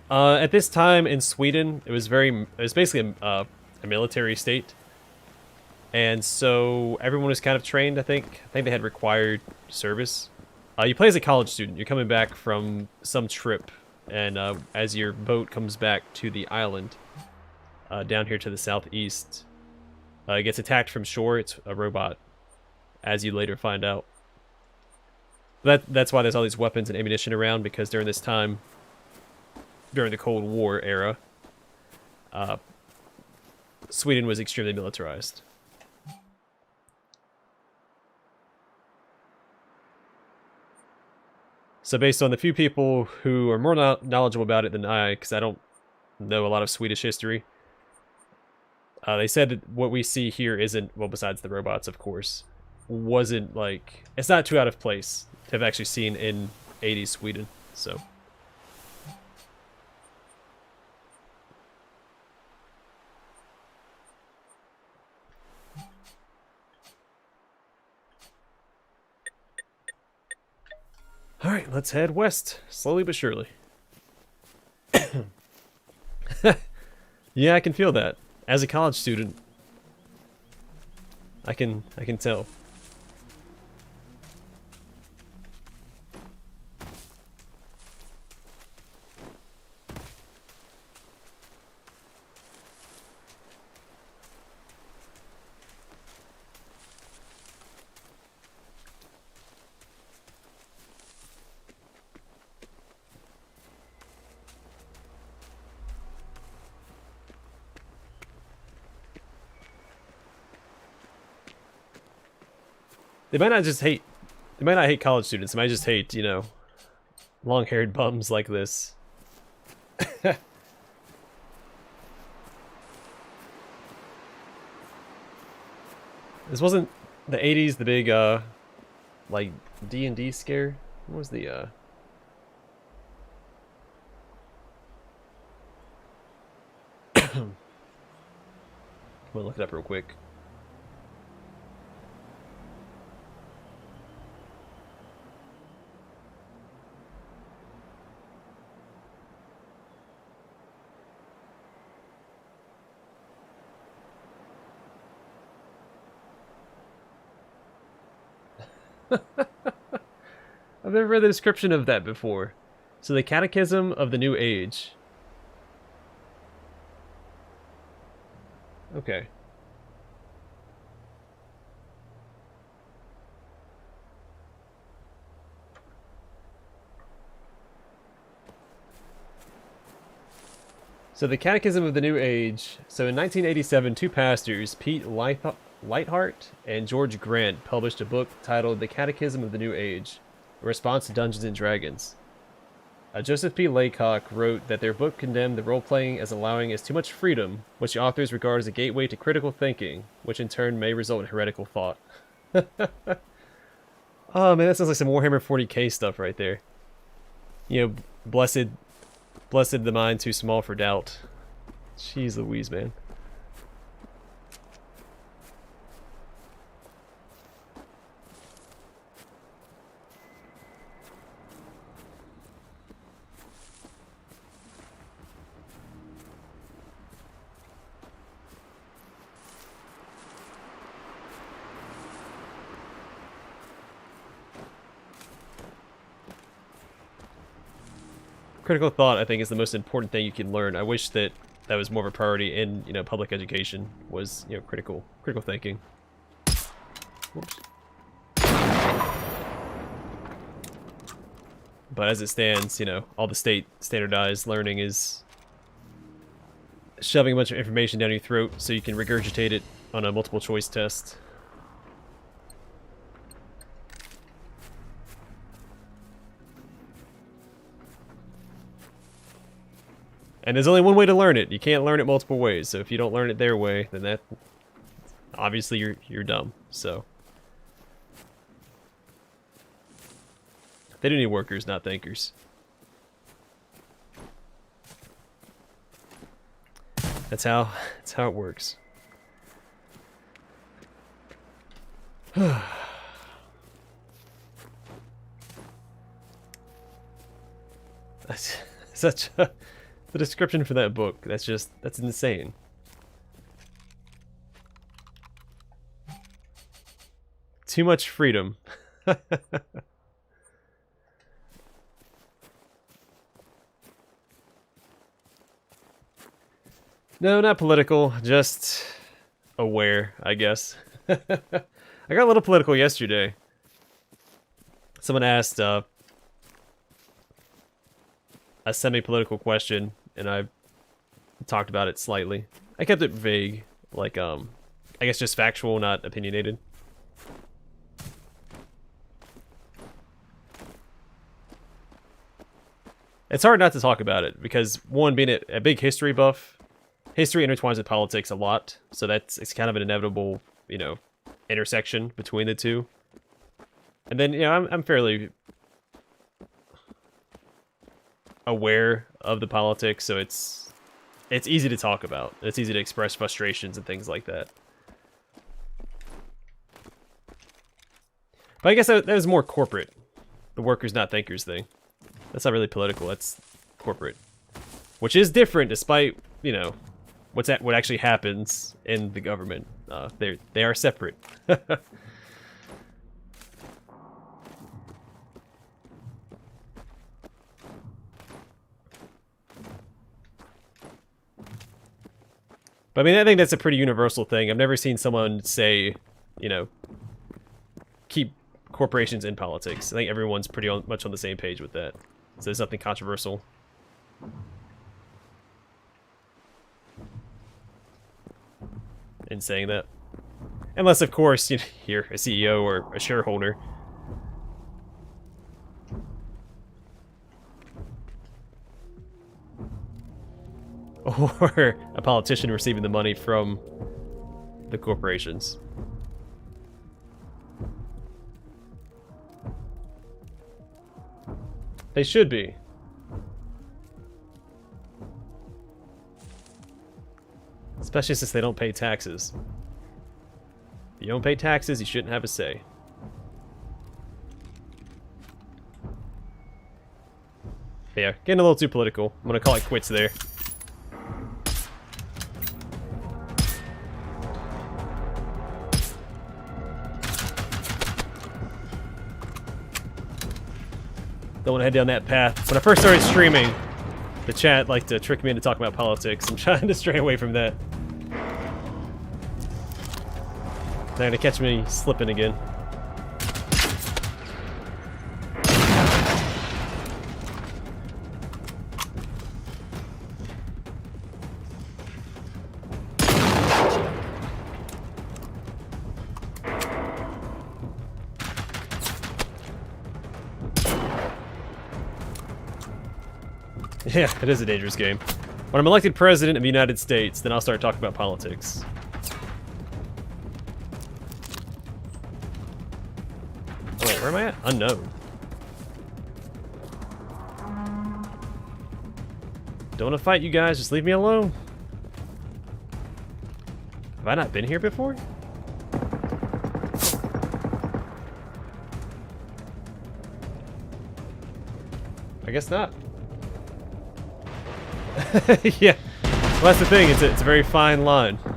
At this time in Sweden, it was basically a military state. And so everyone was kind of trained, I think. I think they had required service. You play as a college student. You're coming back from some trip, and as your boat comes back to the island, down here to the southeast, it gets attacked from shore. It's a robot, as you later find out. That's why there's all these weapons and ammunition around, because during this time, during the Cold War era, Sweden was extremely militarized. So based on the few people who are more knowledgeable about it than I, because I don't know a lot of Swedish history, they said that what we see here isn't, well, besides the robots, of course, wasn't like, it's not too out of place to have actually seen in 80s Sweden, so. Alright, let's head west, slowly but surely. Yeah, I can feel that. As a college student, I can tell. They might not hate college students. They might just hate, you know, long-haired bums like this. This wasn't the 80s, the big, like, D&D scare? What was the, I'm gonna look it up real quick. I've never read the description of that before. So the Catechism of the New Age. Okay. So the Catechism of the New Age. So in 1987, two pastors, Pete Lightheart and George Grant, published a book titled The Catechism of the New Age, a response to Dungeons and Dragons. Joseph P. Laycock wrote that their book condemned the role-playing as allowing as too much freedom, which the authors regard as a gateway to critical thinking, which in turn may result in heretical thought. Oh man, that sounds like some Warhammer 40k stuff right there. You know, blessed the mind too small for doubt. Jeez Louise, man. Critical thought, I think, is the most important thing you can learn. I wish that that was more of a priority in, you know, public education, was, you know, critical thinking. Whoops. But as it stands, you know, all the state standardized learning is shoving a bunch of information down your throat so you can regurgitate it on a multiple choice test. And there's only one way to learn it. You can't learn it multiple ways. So if you don't learn it their way, then that obviously you're dumb. So they do need workers, not thinkers. That's how it works. That's such a... The description for that book, that's insane. Too much freedom. No, not political, just aware, I guess. I got a little political yesterday. Someone asked a semi-political question, and I talked about it slightly. I kept it vague, like, I guess just factual, not opinionated. It's hard not to talk about it, because, one, being a big history buff, history intertwines with politics a lot, so it's kind of an inevitable, you know, intersection between the two. And then, you know, I'm fairly aware of the politics, so it's easy to talk about. It's easy to express frustrations and things like that. But I guess that was more corporate. The workers not thinkers thing. That's not really political, that's corporate. Which is different despite, you know, what actually happens in the government. They are separate. But I mean, I think that's a pretty universal thing. I've never seen someone say, you know, keep corporations in politics. I think everyone's pretty much on the same page with that. So there's nothing controversial. In saying that. Unless, of course, you're a CEO or a shareholder. Or a politician receiving the money from the corporations. They should be. Especially since they don't pay taxes. If you don't pay taxes, you shouldn't have a say. Yeah, getting a little too political. I'm gonna call it quits there. Don't want to head down that path. When I first started streaming, the chat liked to trick me into talking about politics. I'm trying to stray away from that. They're gonna catch me slipping again. Yeah, it is a dangerous game. When I'm elected president of the United States, then I'll start talking about politics. Oh wait, where am I at? Unknown. Don't want to fight you guys, just leave me alone. Have I not been here before? I guess not. Yeah, well, that's the thing, it's a very fine line. What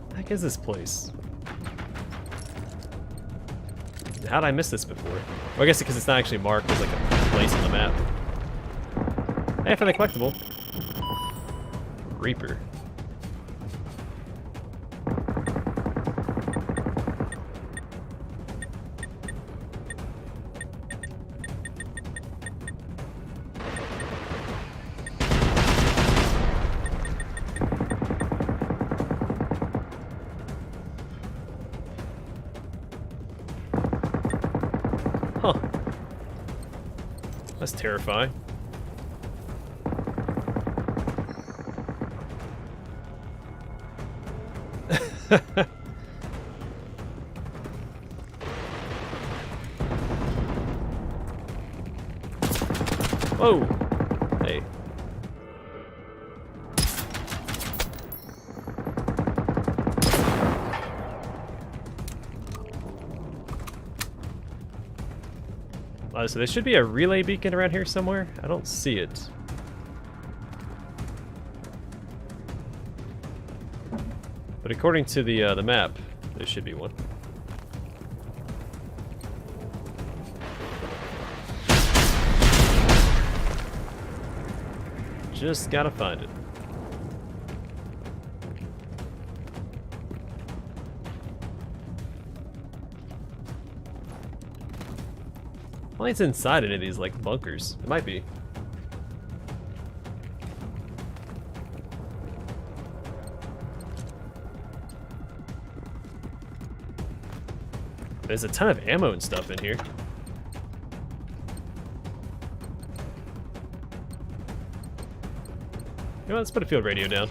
the heck is this place? How did I miss this before? Well, I guess because it's not actually marked as like a place on the map. Hey, I found a collectible. Reaper. Huh. That's terrifying. Whoa! Hey. So there should be a relay beacon around here somewhere. I don't see it. But according to the map, there should be one. Just gotta find it. Well, it's inside any of these like bunkers. It might be. There's a ton of ammo and stuff in here. You know, let's put a field radio down.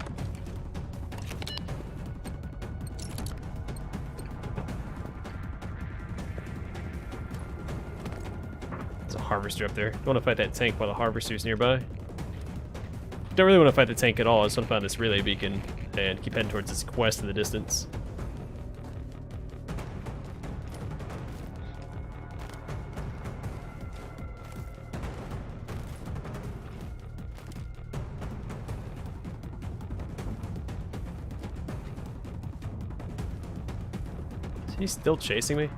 There's a harvester up there. Don't want to fight that tank while the harvester's nearby. Don't really want to fight the tank at all. I just want to find this relay beacon and keep heading towards this quest in the distance. He's still chasing me?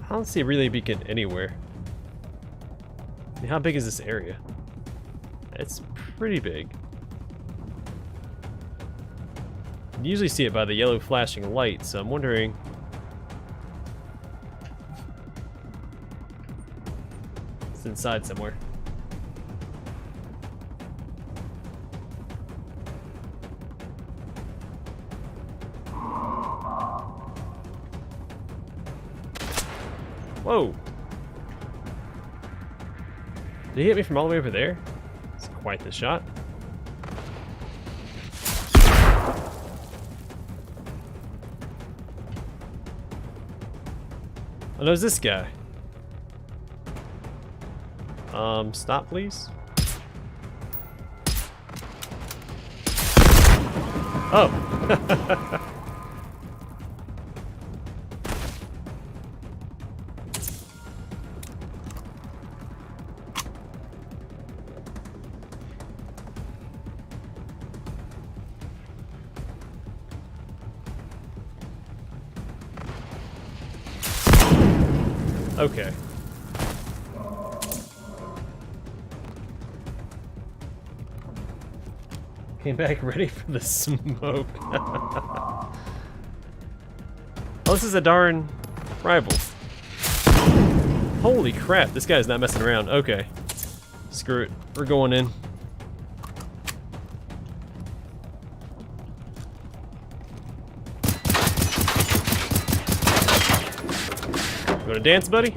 I don't see a relay beacon anywhere. I mean, how big is this area? It's pretty big. You usually see it by the yellow flashing light, so I'm wondering... It's inside somewhere. Whoa! Did he hit me from all the way over there? It's quite the shot. Oh, there's this guy. Stop, please. Oh! Okay. Came back ready for the smoke. Oh, this is a darn rival. Holy crap, this guy's not messing around. Okay. Screw it. We're going in. You wanna dance, buddy?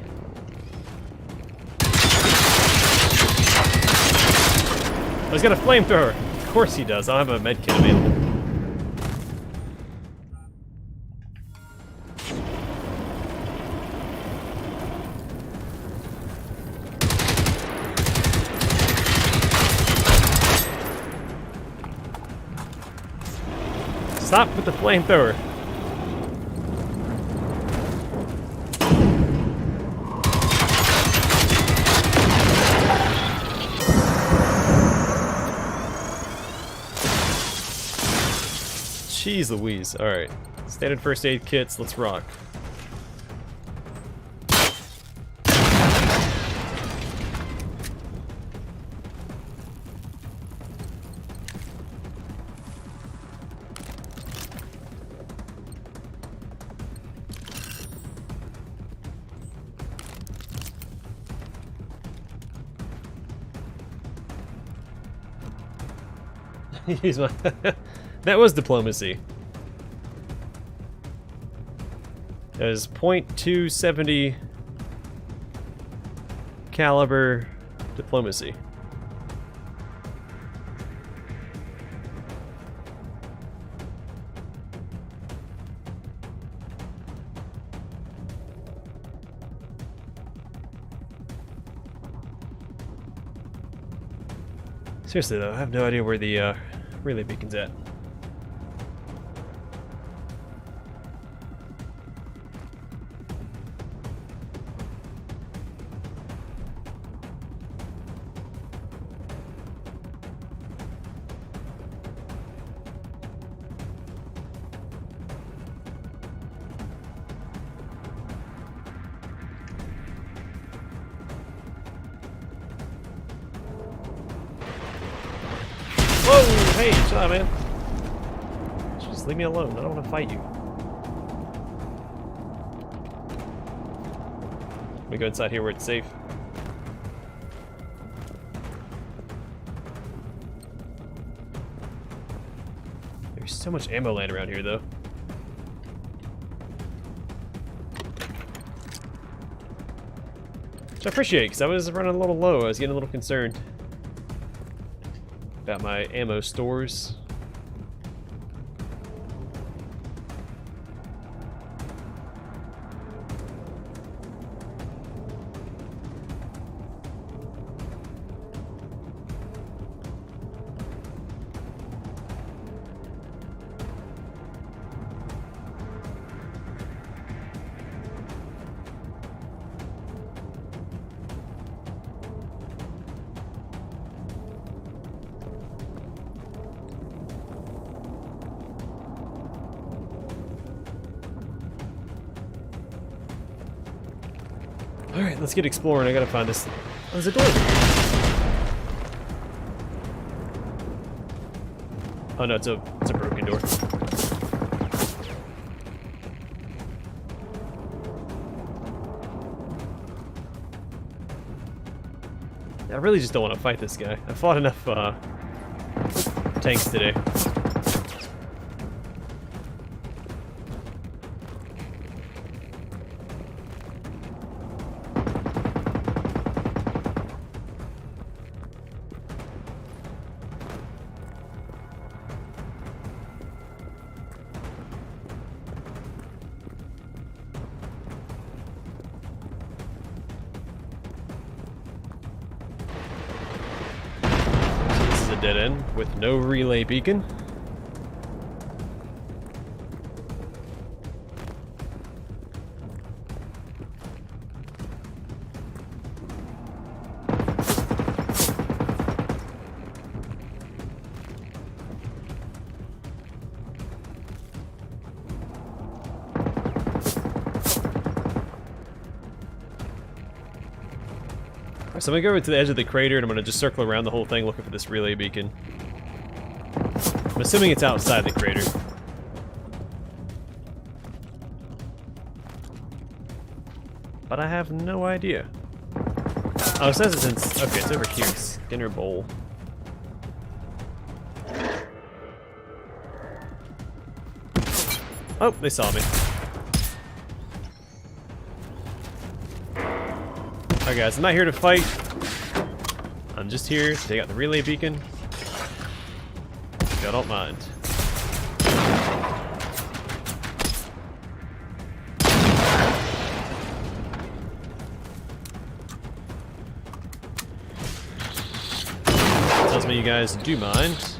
Oh, he's got a flamethrower. Of course he does. I'll have a med kit available. Stop with the flamethrower. Jeez Louise. Alright. Standard first aid kits, let's rock. Use my that was diplomacy. That was .270 caliber diplomacy. Seriously though, I have no idea where the relay beacon's at. Whoa! Hey, chill out, man. Just leave me alone. I don't want to fight you. Let me go inside here where it's safe. There's so much ammo laying around here, though. Which I appreciate, because I was running a little low. I was getting a little concerned about my ammo stores. Alright, let's get exploring. I gotta find this. Oh, there's a door. Oh no, it's a broken door. I really just don't want to fight this guy. I fought enough tanks today. Dead end with no relay beacon. So I'm gonna go over to the edge of the crater and I'm gonna just circle around the whole thing looking for this relay beacon. I'm assuming it's outside the crater. But I have no idea. Oh, it says it's in... Okay, it's over here. Skinner Bowl. Oh, they saw me. Alright guys, I'm not here to fight. I'm just here to take out the relay beacon. If y'all don't mind. Tells me you guys do mind.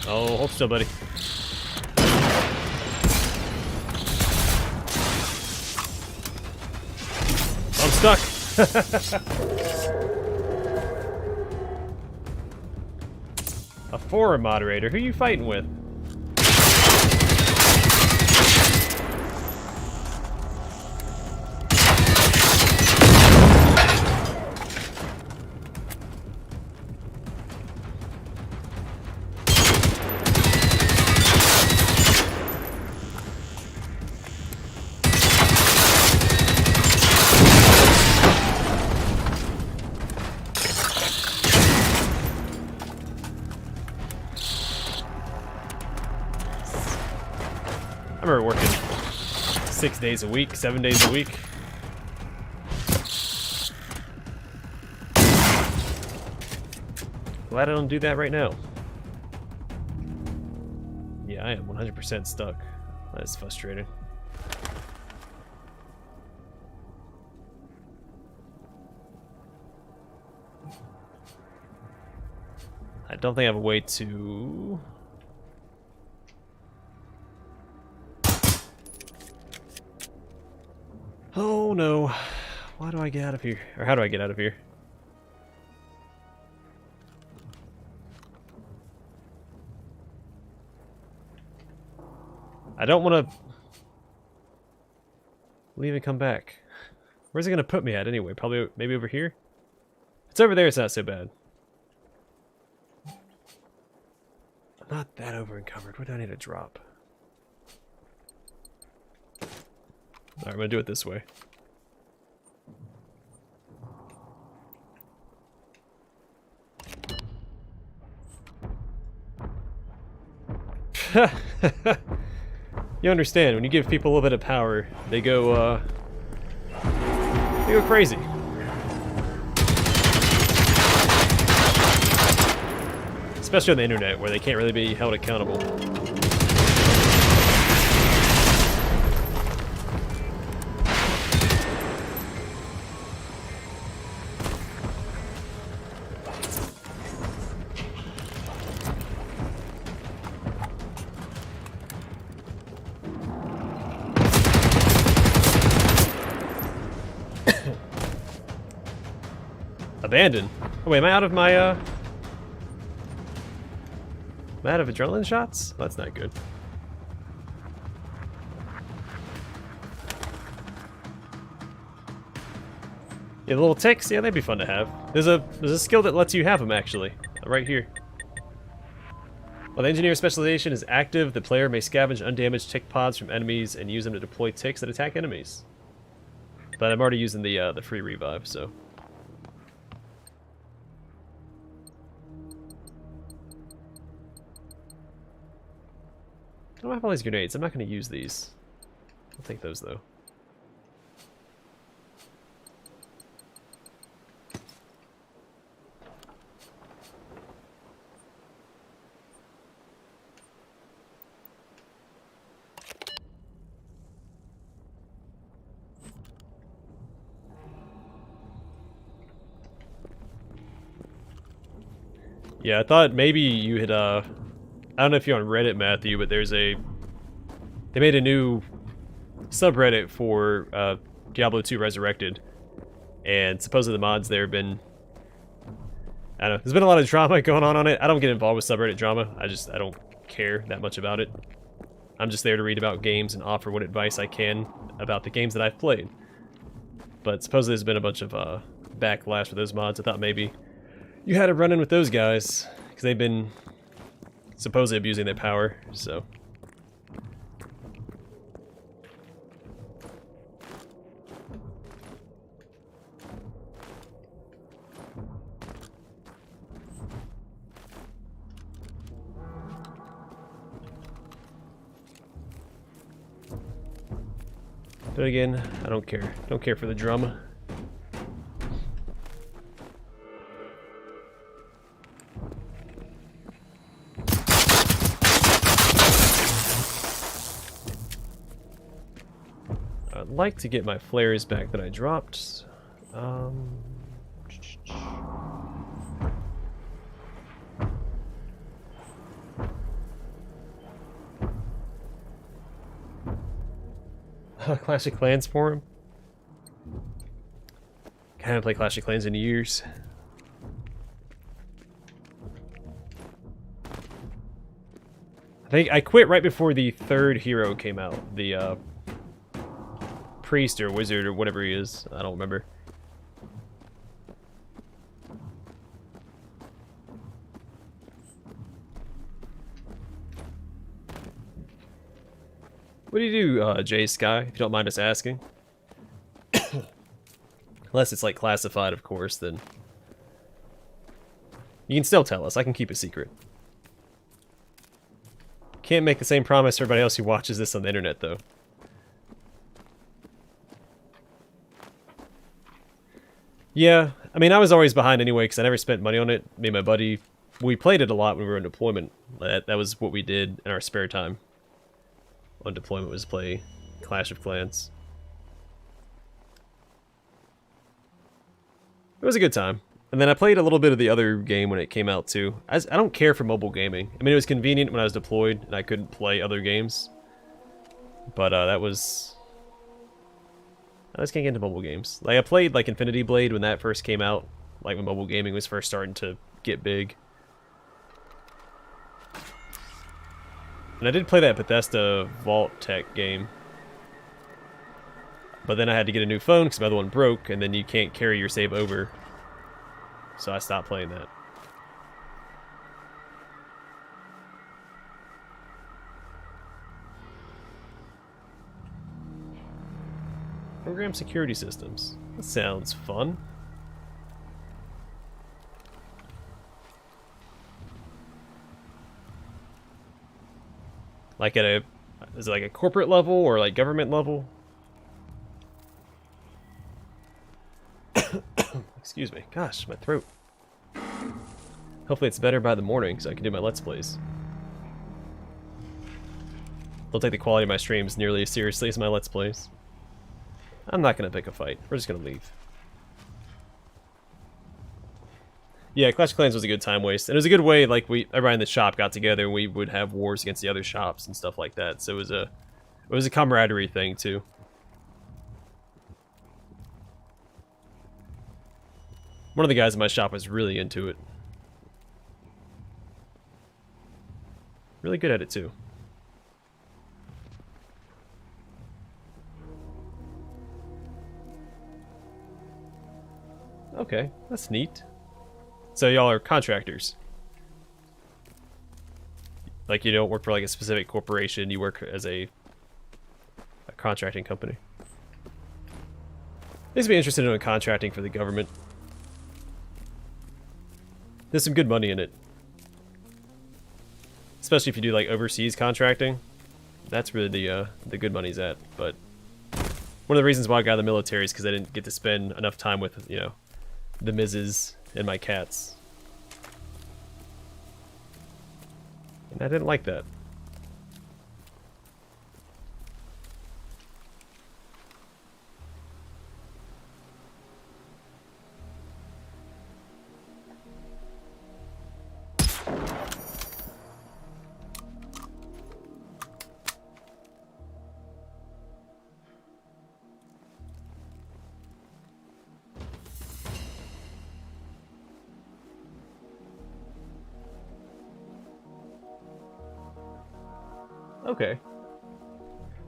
Oh, hold still, buddy. I'm stuck. A forum moderator. Who are you fighting with? I remember working 6 days a week, 7 days a week. Glad I don't do that right now. Yeah, I am 100% stuck. That is frustrating. I don't think I have a way to... Oh no. Why do I get out of here? Or how do I get out of here? I don't want to leave and come back. Where's it going to put me at anyway? Probably maybe over here? If it's over there, it's not so bad. I'm not that over encumbered. Where do I need to drop? Alright, I'm gonna do it this way. You understand, when you give people a little bit of power, they go crazy. Especially on the internet, where they can't really be held accountable. Abandoned. Oh wait, am I out of my am I out of adrenaline shots? Well, that's not good. Yeah, the little ticks, yeah, they'd be fun to have. There's a skill that lets you have them actually, right here. While the engineer specialization is active, the player may scavenge undamaged tick pods from enemies and use them to deploy ticks that attack enemies. But I'm already using the free revive, so. I don't have all these grenades. I'm not going to use these. I'll take those, though. Yeah, I thought maybe you had, I don't know if you're on Reddit, Matthew, but they made a new subreddit for Diablo 2 Resurrected, and supposedly the mods there have been I don't know. There's been a lot of drama going on it. I don't get involved with subreddit drama. I don't care that much about it. I'm just there to read about games and offer what advice I can about the games that I've played. But supposedly there's been a bunch of backlash for those mods. I thought maybe you had a run-in with those guys, because they've been supposedly abusing their power, so... But again, I don't care. Don't care for the drama. I'd like to get my flares back that I dropped. Clash of Clans forum. Haven't played Clash of Clans in years. I think I quit right before the third hero came out. The priest or wizard or whatever he is. I don't remember. What do you do, Jay Sky, if you don't mind us asking? Unless it's like classified, of course, then you can still tell us. I can keep a secret. Can't make the same promise to everybody else who watches this on the internet, though. Yeah, I mean, I was always behind anyway because I never spent money on it. Me and my buddy, we played it a lot when we were in deployment. That was what we did in our spare time. On deployment was play Clash of Clans. It was a good time. And then I played a little bit of the other game when it came out too. I don't care for mobile gaming. I mean, it was convenient when I was deployed and I couldn't play other games. But I just can't get into mobile games. Like I played like Infinity Blade when that first came out, like when mobile gaming was first starting to get big. And I did play that Bethesda Vault Tech game. But then I had to get a new phone because my other one broke, and then you can't carry your save over. So I stopped playing that. Program security systems. That sounds fun. Like at a... Is it like a corporate level or like government level? Excuse me. Gosh, my throat. Hopefully it's better by the morning so I can do my Let's Plays. Don't take the quality of my streams nearly as seriously as my Let's Plays. I'm not going to pick a fight. We're just going to leave. Yeah, Clash of Clans was a good time waste. And it was a good way, like, everybody in the shop got together and we would have wars against the other shops and stuff like that. So it was a camaraderie thing, too. One of the guys in my shop was really into it. Really good at it, too. Okay, that's neat. So y'all are contractors. Like you don't work for like a specific corporation, you work as a contracting company. I used to be interested in doing contracting for the government. There's some good money in it. Especially if you do like overseas contracting. That's really the good money's at. But one of the reasons why I got in the military is because I didn't get to spend enough time with, you know, the Mrs. and my cats. And I didn't like that. Okay.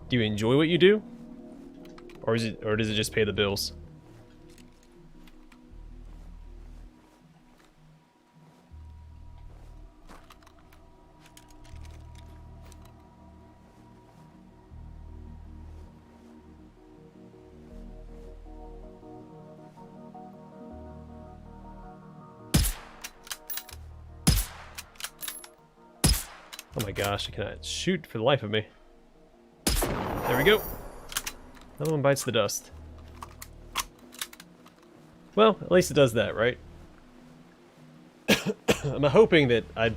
Do you enjoy what you do? Or does it just pay the bills? Oh my gosh, I cannot shoot for the life of me. There we go. Another one bites the dust. Well, at least it does that, right? I'm hoping that I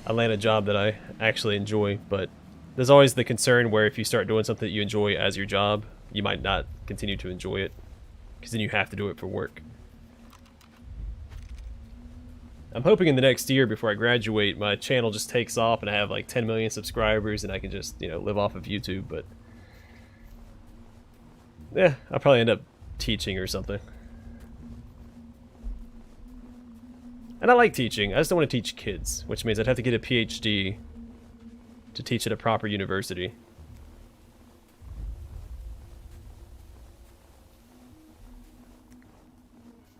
land a job that I actually enjoy, but there's always the concern where if you start doing something that you enjoy as your job, you might not continue to enjoy it, because then you have to do it for work. I'm hoping in the next year before I graduate, my channel just takes off and I have like 10 million subscribers and I can just, you know, live off of YouTube, but yeah, I'll probably end up teaching or something. And I like teaching, I just don't want to teach kids, which means I'd have to get a PhD to teach at a proper university.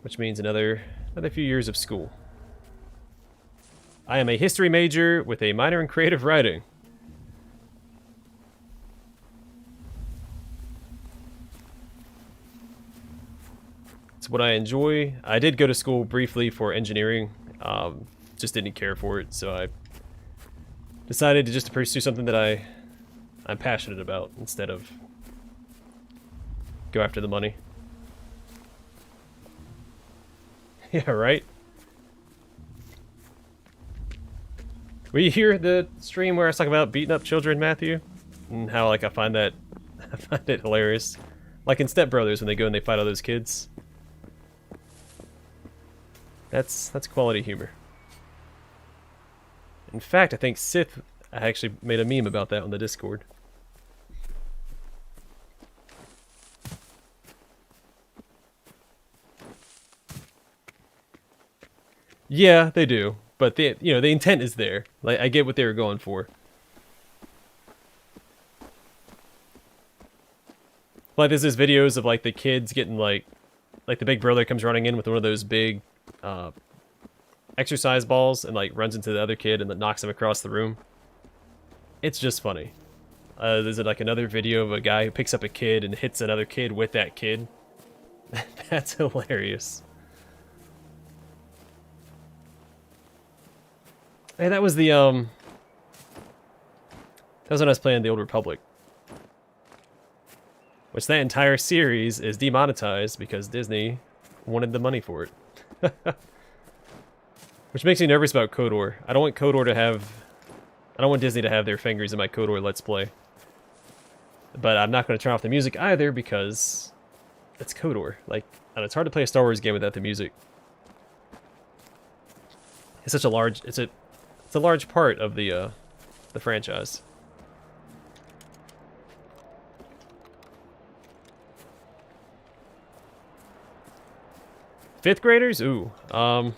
Which means another few years of school. I am a history major with a minor in creative writing. It's what I enjoy. I did go to school briefly for engineering, just didn't care for it, so I decided to just pursue something that I'm passionate about instead of go after the money. Yeah, right? Will you hear the stream where I was talking about beating up children, Matthew? And how, like, I find it hilarious. Like in Step Brothers when they go and they fight all those kids. That's quality humor. In fact, I think Sith actually made a meme about that on the Discord. Yeah, they do. But the intent is there. Like, I get what they were going for. Like there's these videos of like the kids getting like the big brother comes running in with one of those big exercise balls and like runs into the other kid and then knocks him across the room. It's just funny. There's like another video of a guy who picks up a kid and hits another kid with that kid. That's hilarious. Hey, that was the that was when I was playing the Old Republic. Which that entire series is demonetized because Disney wanted the money for it. Which makes me nervous about KOTOR. I don't want Disney to have their fingers in my KOTOR Let's Play. But I'm not going to turn off the music either because it's KOTOR. Like, and it's hard to play a Star Wars game without the music. It's such a large it's a large part of the franchise. Fifth graders? Ooh. I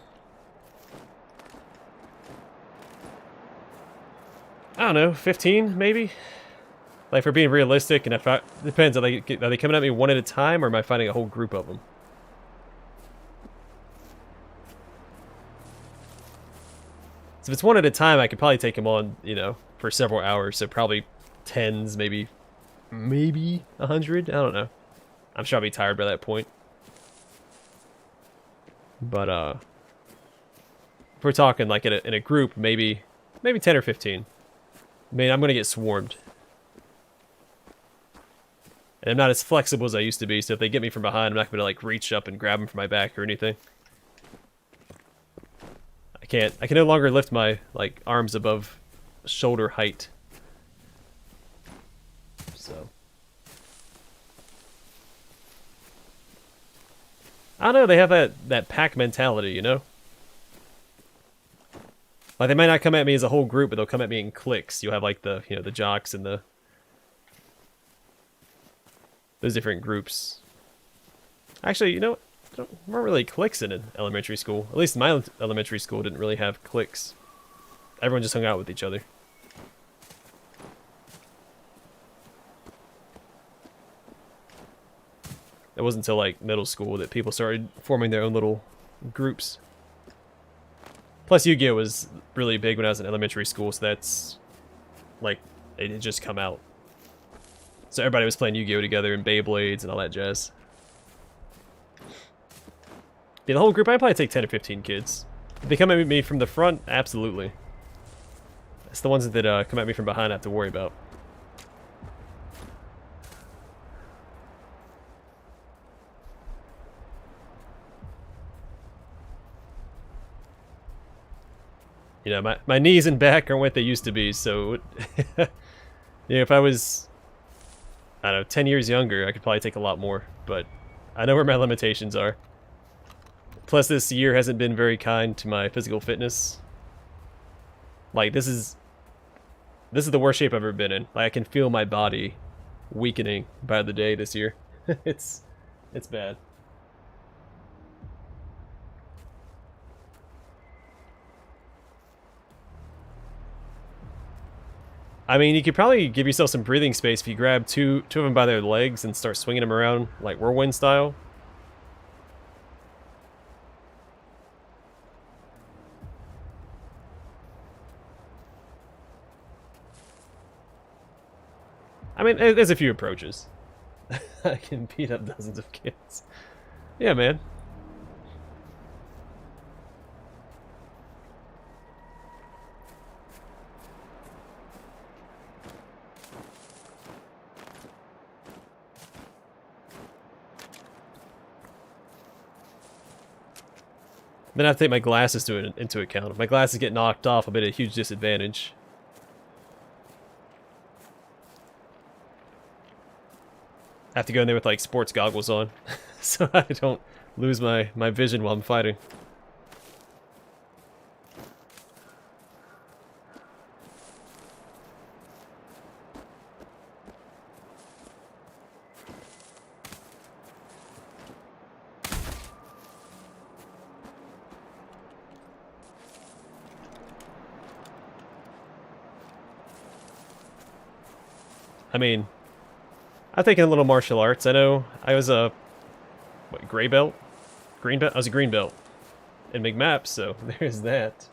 don't know, 15 maybe? Like, for being realistic, and if depends, are they coming at me one at a time, or am I finding a whole group of them? So if it's one at a time, I could probably take them on, you know, for several hours. So probably tens, maybe 100. I don't know. I'm sure I'll be tired by that point. But if we're talking like in a group, maybe 10 or 15. I mean, I'm gonna get swarmed, and I'm not as flexible as I used to be. So if they get me from behind, I'm not gonna like reach up and grab them from my back or anything. I can no longer lift my like arms above shoulder height. So I don't know, they have that pack mentality, you know? Like, they might not come at me as a whole group, but they'll come at me in cliques. You'll have like the jocks and those different groups. Actually, you know what? There weren't really cliques in elementary school. At least my elementary school didn't really have cliques. Everyone just hung out with each other. It wasn't until like middle school that people started forming their own little groups. Plus, Yu-Gi-Oh was really big when I was in elementary school, so that's like it had just come out. So everybody was playing Yu-Gi-Oh together and Beyblades and all that jazz. Yeah, the whole group, I'd probably take 10 or 15 kids. If they come at me from the front, absolutely. It's the ones that come at me from behind I have to worry about. You know, my knees and back aren't what they used to be, so... yeah, if I was, I don't know, 10 years younger, I could probably take a lot more, but I know where my limitations are. Plus, this year hasn't been very kind to my physical fitness. Like, this is the worst shape I've ever been in. Like, I can feel my body weakening by the day this year. It's bad. I mean, you could probably give yourself some breathing space if you grab two of them by their legs and start swinging them around like whirlwind style. I mean, there's a few approaches. I can beat up dozens of kids. Yeah, man. Then I have to take my glasses into account. If my glasses get knocked off, I'll be at a huge disadvantage. I have to go in there with like sports goggles on, so I don't lose my vision while I'm fighting. I mean, I've taken a little martial arts. I know I was a gray belt? Green belt? I was a green belt in McMap, so there's that.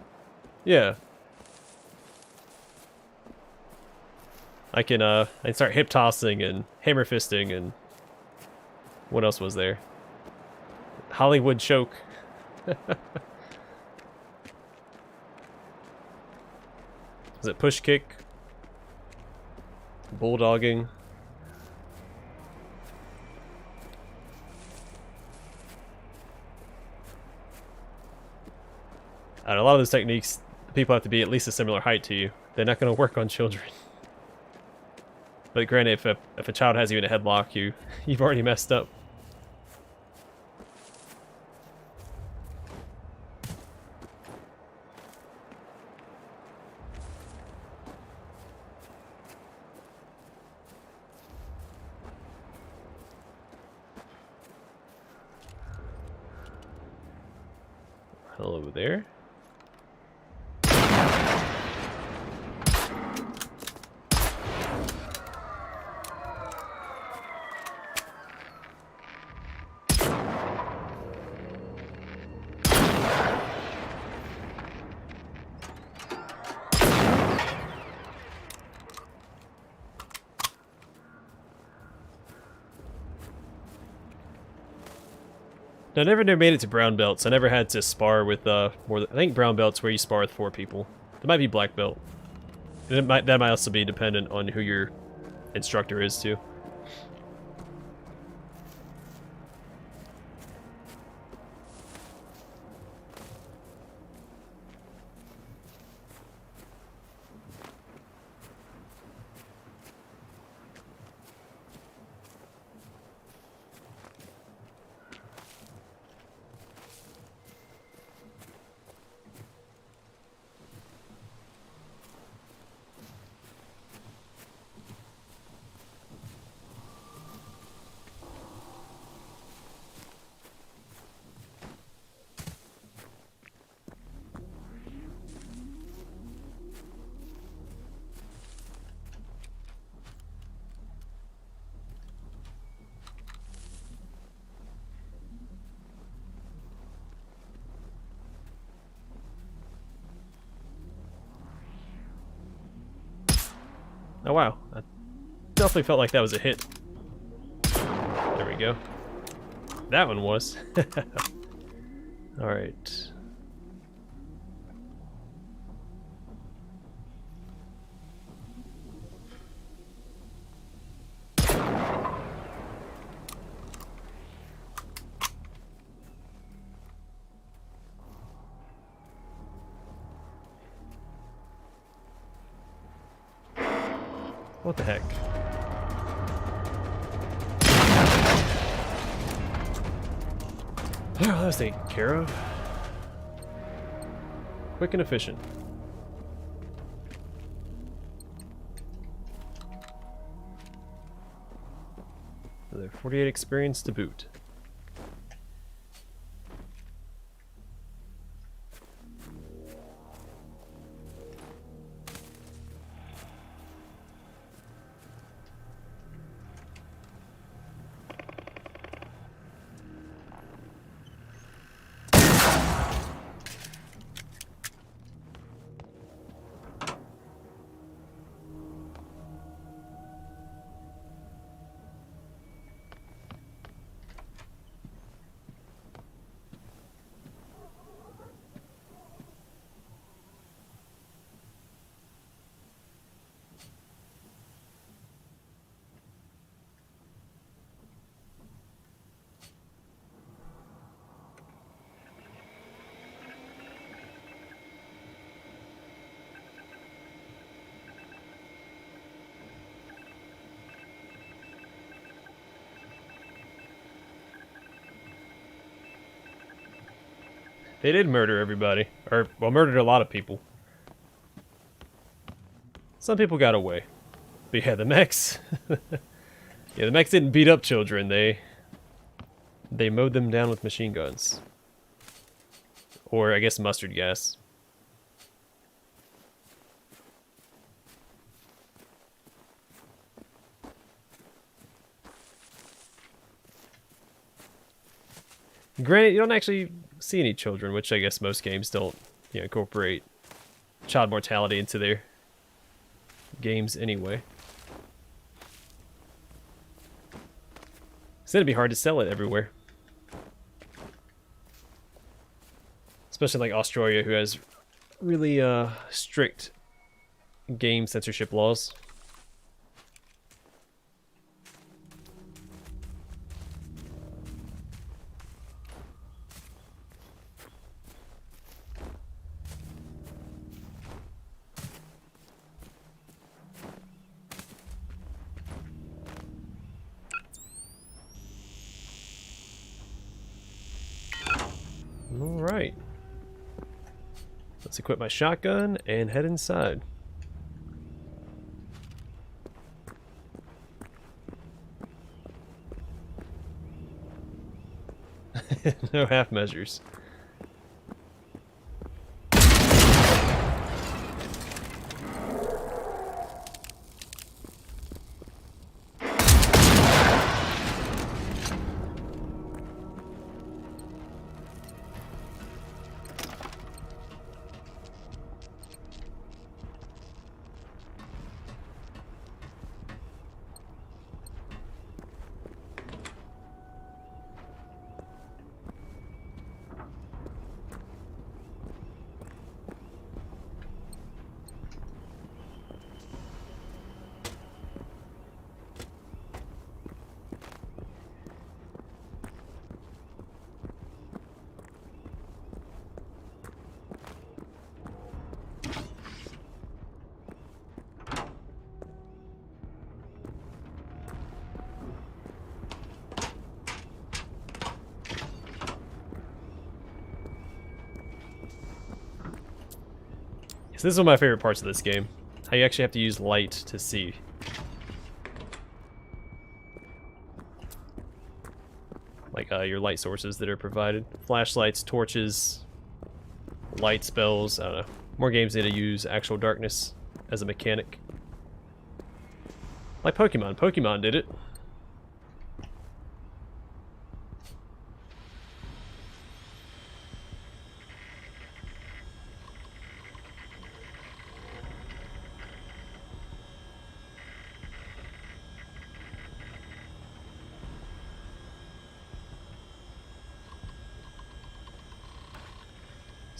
Yeah. I can start hip tossing and hammer fisting and what else was there? Hollywood choke. Was it push kick? Bulldogging. A lot of those techniques, people have to be at least a similar height to you. They're not going to work on children. But granted, if a child has you in a headlock, you've already messed up. Hello there. No, I never made it to brown belts. I never had to spar with more than, I think brown belts where you spar with 4 people. There might be black belt. That might also be dependent on who your instructor is too. Oh wow, I definitely felt like that was a hit. There we go. That one was. Alright. What the heck? Oh, that was taken care of. Quick and efficient. Another 48 experience to boot. They did murder everybody. Or, well, murdered a lot of people. Some people got away. But yeah, the mechs... yeah, the mechs didn't beat up children. They mowed them down with machine guns. Or, I guess, mustard gas. Granted, you don't actually see any children, which I guess most games don't, you know, incorporate child mortality into their games anyway. So it'd be hard to sell it everywhere. Especially like Australia, who has really strict game censorship laws. Alright. Let's equip my shotgun and head inside. No half measures. So this is one of my favorite parts of this game. How you actually have to use light to see. Like your light sources that are provided. Flashlights, torches, light spells, I don't know. More games need to use actual darkness as a mechanic. Like Pokemon. Pokemon did it.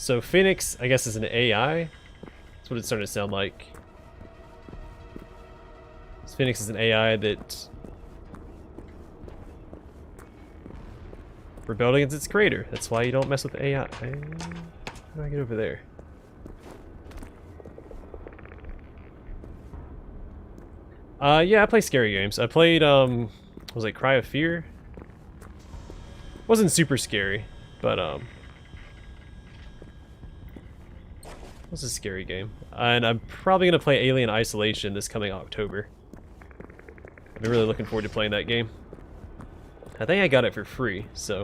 So Phoenix, I guess, is an AI. That's what it's starting to sound like. Phoenix is an AI that rebelled against its creator. That's why you don't mess with AI. How do I get over there? Yeah, I play scary games. I played, was it Cry of Fear? Wasn't super scary, but, it was a scary game. And I'm probably gonna play Alien Isolation this coming October. I've been really looking forward to playing that game. I think I got it for free, so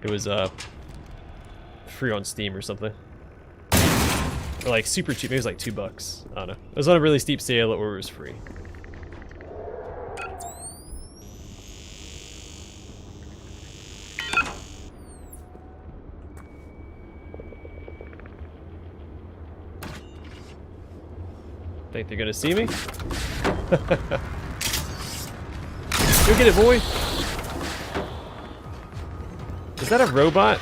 it was free on Steam or something. Or like super cheap, maybe it was like $2. I don't know. It was on a really steep sale or it was free. Think they're gonna see me? Go get it, boy! Is that a robot?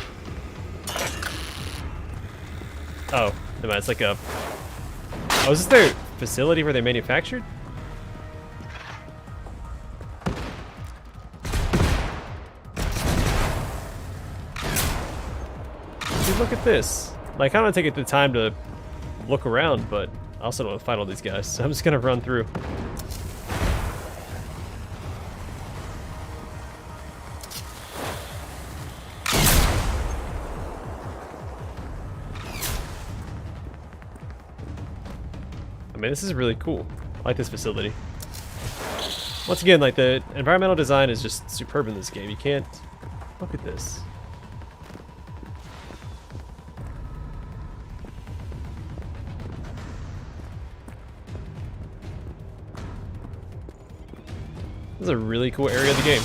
Oh, no, it's like a... Oh, is this their facility where they manufactured? Dude, look at this. Like, I don't take the time to look around, but I also don't want to fight all these guys, so I'm just gonna run through. I mean, this is really cool. I like this facility. Once again, like, the environmental design is just superb in this game. You can't... Look at this. This is a really cool area of the game.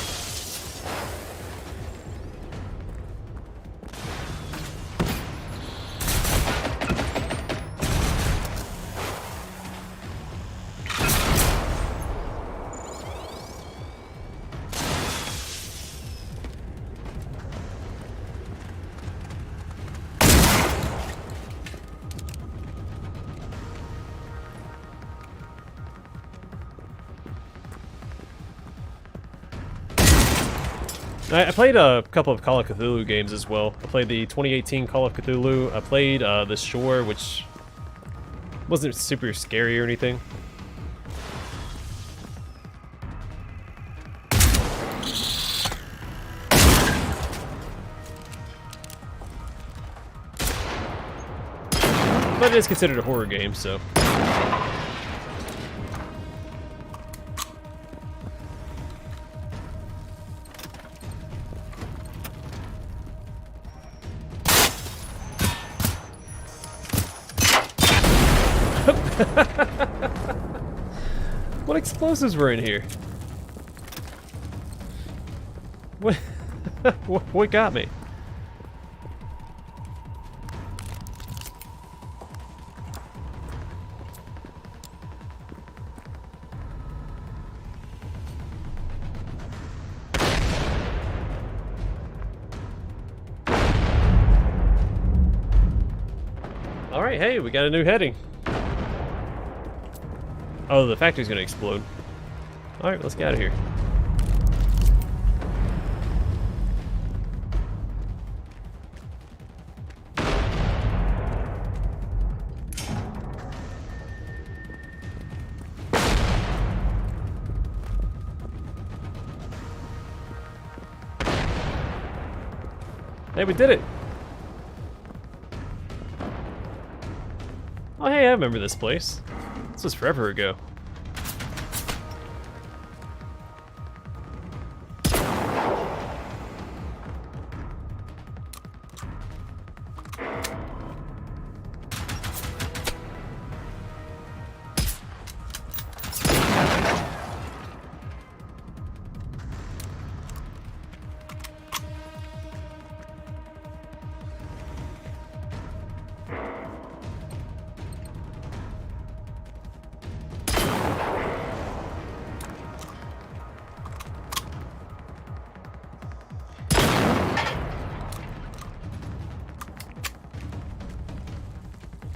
I played a couple of Call of Cthulhu games as well. I played the 2018 Call of Cthulhu. I played The Shore, which wasn't super scary or anything. But it is considered a horror game, so... What explosives were in here? What? What got me? All right, hey, we got a new heading. Oh, the factory's gonna explode. Alright, let's get out of here. Hey, we did it! Oh, hey, I remember this place. This was forever ago.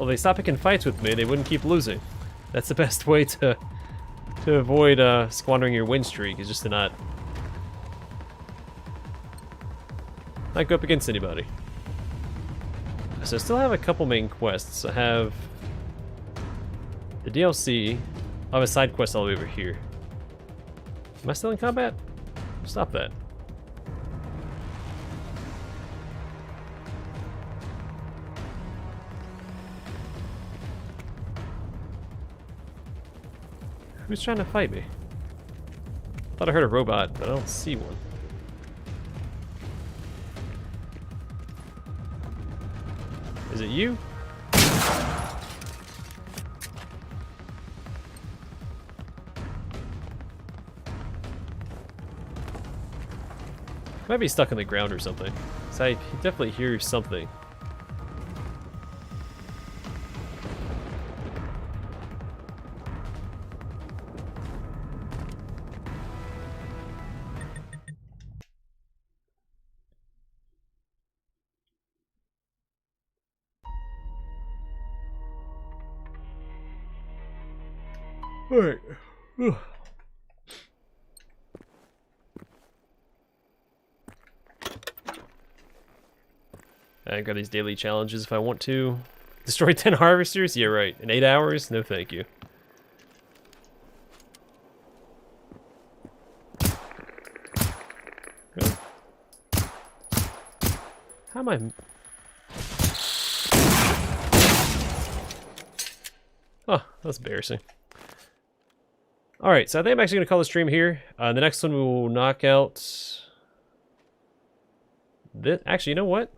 Well, they stop picking fights with me, they wouldn't keep losing. That's the best way to avoid squandering your win streak, is just to not go up against anybody. So I still have a couple main quests. I have the DLC. I have a side quest all the way over here. Am I still in combat? Stop that. Who's trying to fight me? Thought I heard a robot, but I don't see one. Is it you? Might be stuck on the ground or something. So I definitely hear something. Alright. I got these daily challenges if I want to. Destroy 10 harvesters? Yeah, right. In 8 hours? No thank you. Oh. How am I... Oh, that's embarrassing. Alright, so I think I'm actually going to call the stream here. The next one we will knock out... This. Actually, you know what?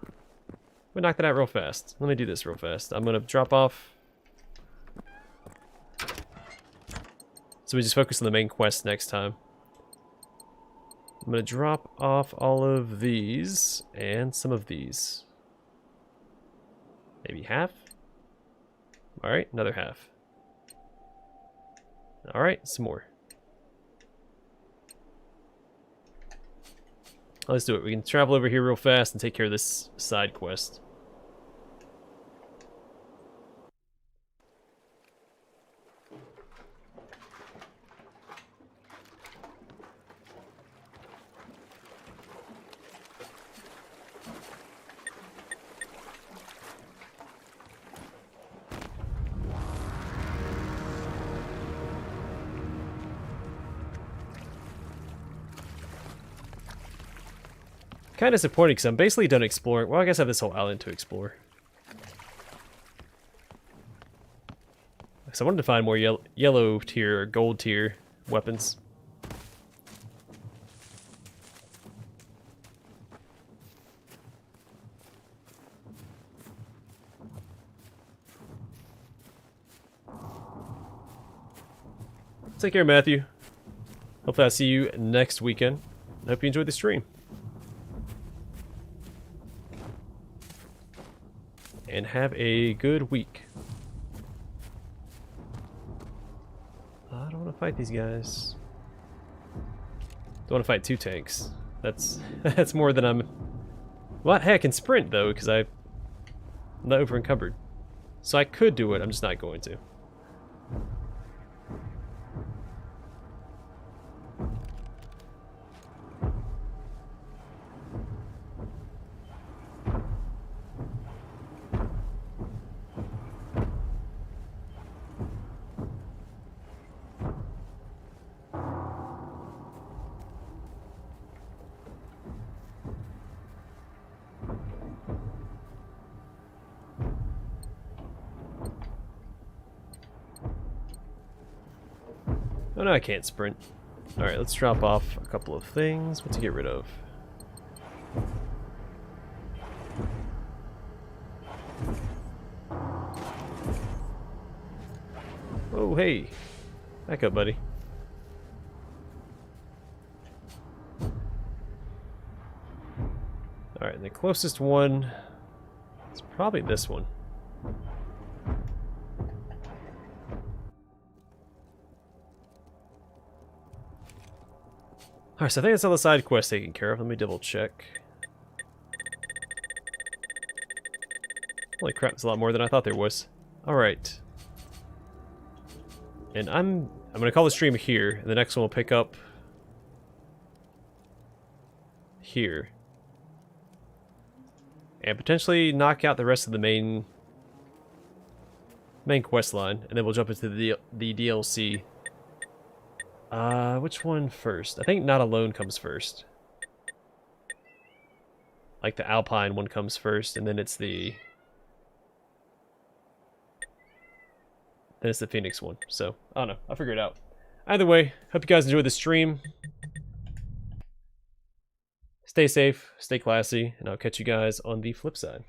We'll knock that out real fast. Let me do this real fast. I'm going to drop off... So we just focus on the main quest next time. I'm going to drop off all of these and some of these. Maybe half? Alright, another half. Alright, some more. Let's do it. We can travel over here real fast and take care of this side quest. Kind of disappointing because I'm basically done exploring. Well, I guess I have this whole island to explore. So I wanted to find more yellow tier or gold tier weapons. Take care, Matthew. Hopefully I'll see you next weekend. I hope you enjoyed the stream. And have a good week. I don't want to fight these guys. Don't want to fight 2 tanks. That's that's more than I'm... Well, hey, I can sprint though, because I'm not over encumbered. So I could do it, I'm just not going to. Oh no, I can't sprint. Alright, let's drop off a couple of things. What to get rid of? Oh, hey. Back up, buddy. Alright, the closest one is probably this one. Alright, so I think that's all the side quests taken care of. Let me double check. Holy crap, there's a lot more than I thought there was. Alright. And I'm gonna call the stream here, and the next one will pick up here. And potentially knock out the rest of the main quest line, and then we'll jump into the DLC. Which one first? I think Not Alone comes first. Like the Alpine one comes first, and then it's the Phoenix one. So, I don't know. I'll figure it out. Either way, hope you guys enjoyed the stream. Stay safe, stay classy, and I'll catch you guys on the flip side.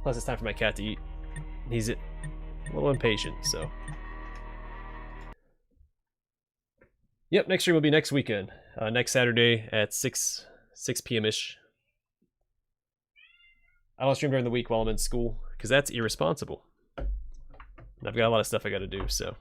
Plus, it's time for my cat to eat. He's a little impatient, so. Yep, next stream will be next weekend. Next Saturday at 6 p.m.-ish. I don't stream during the week while I'm in school, because that's irresponsible. And I've got a lot of stuff I gotta do, so.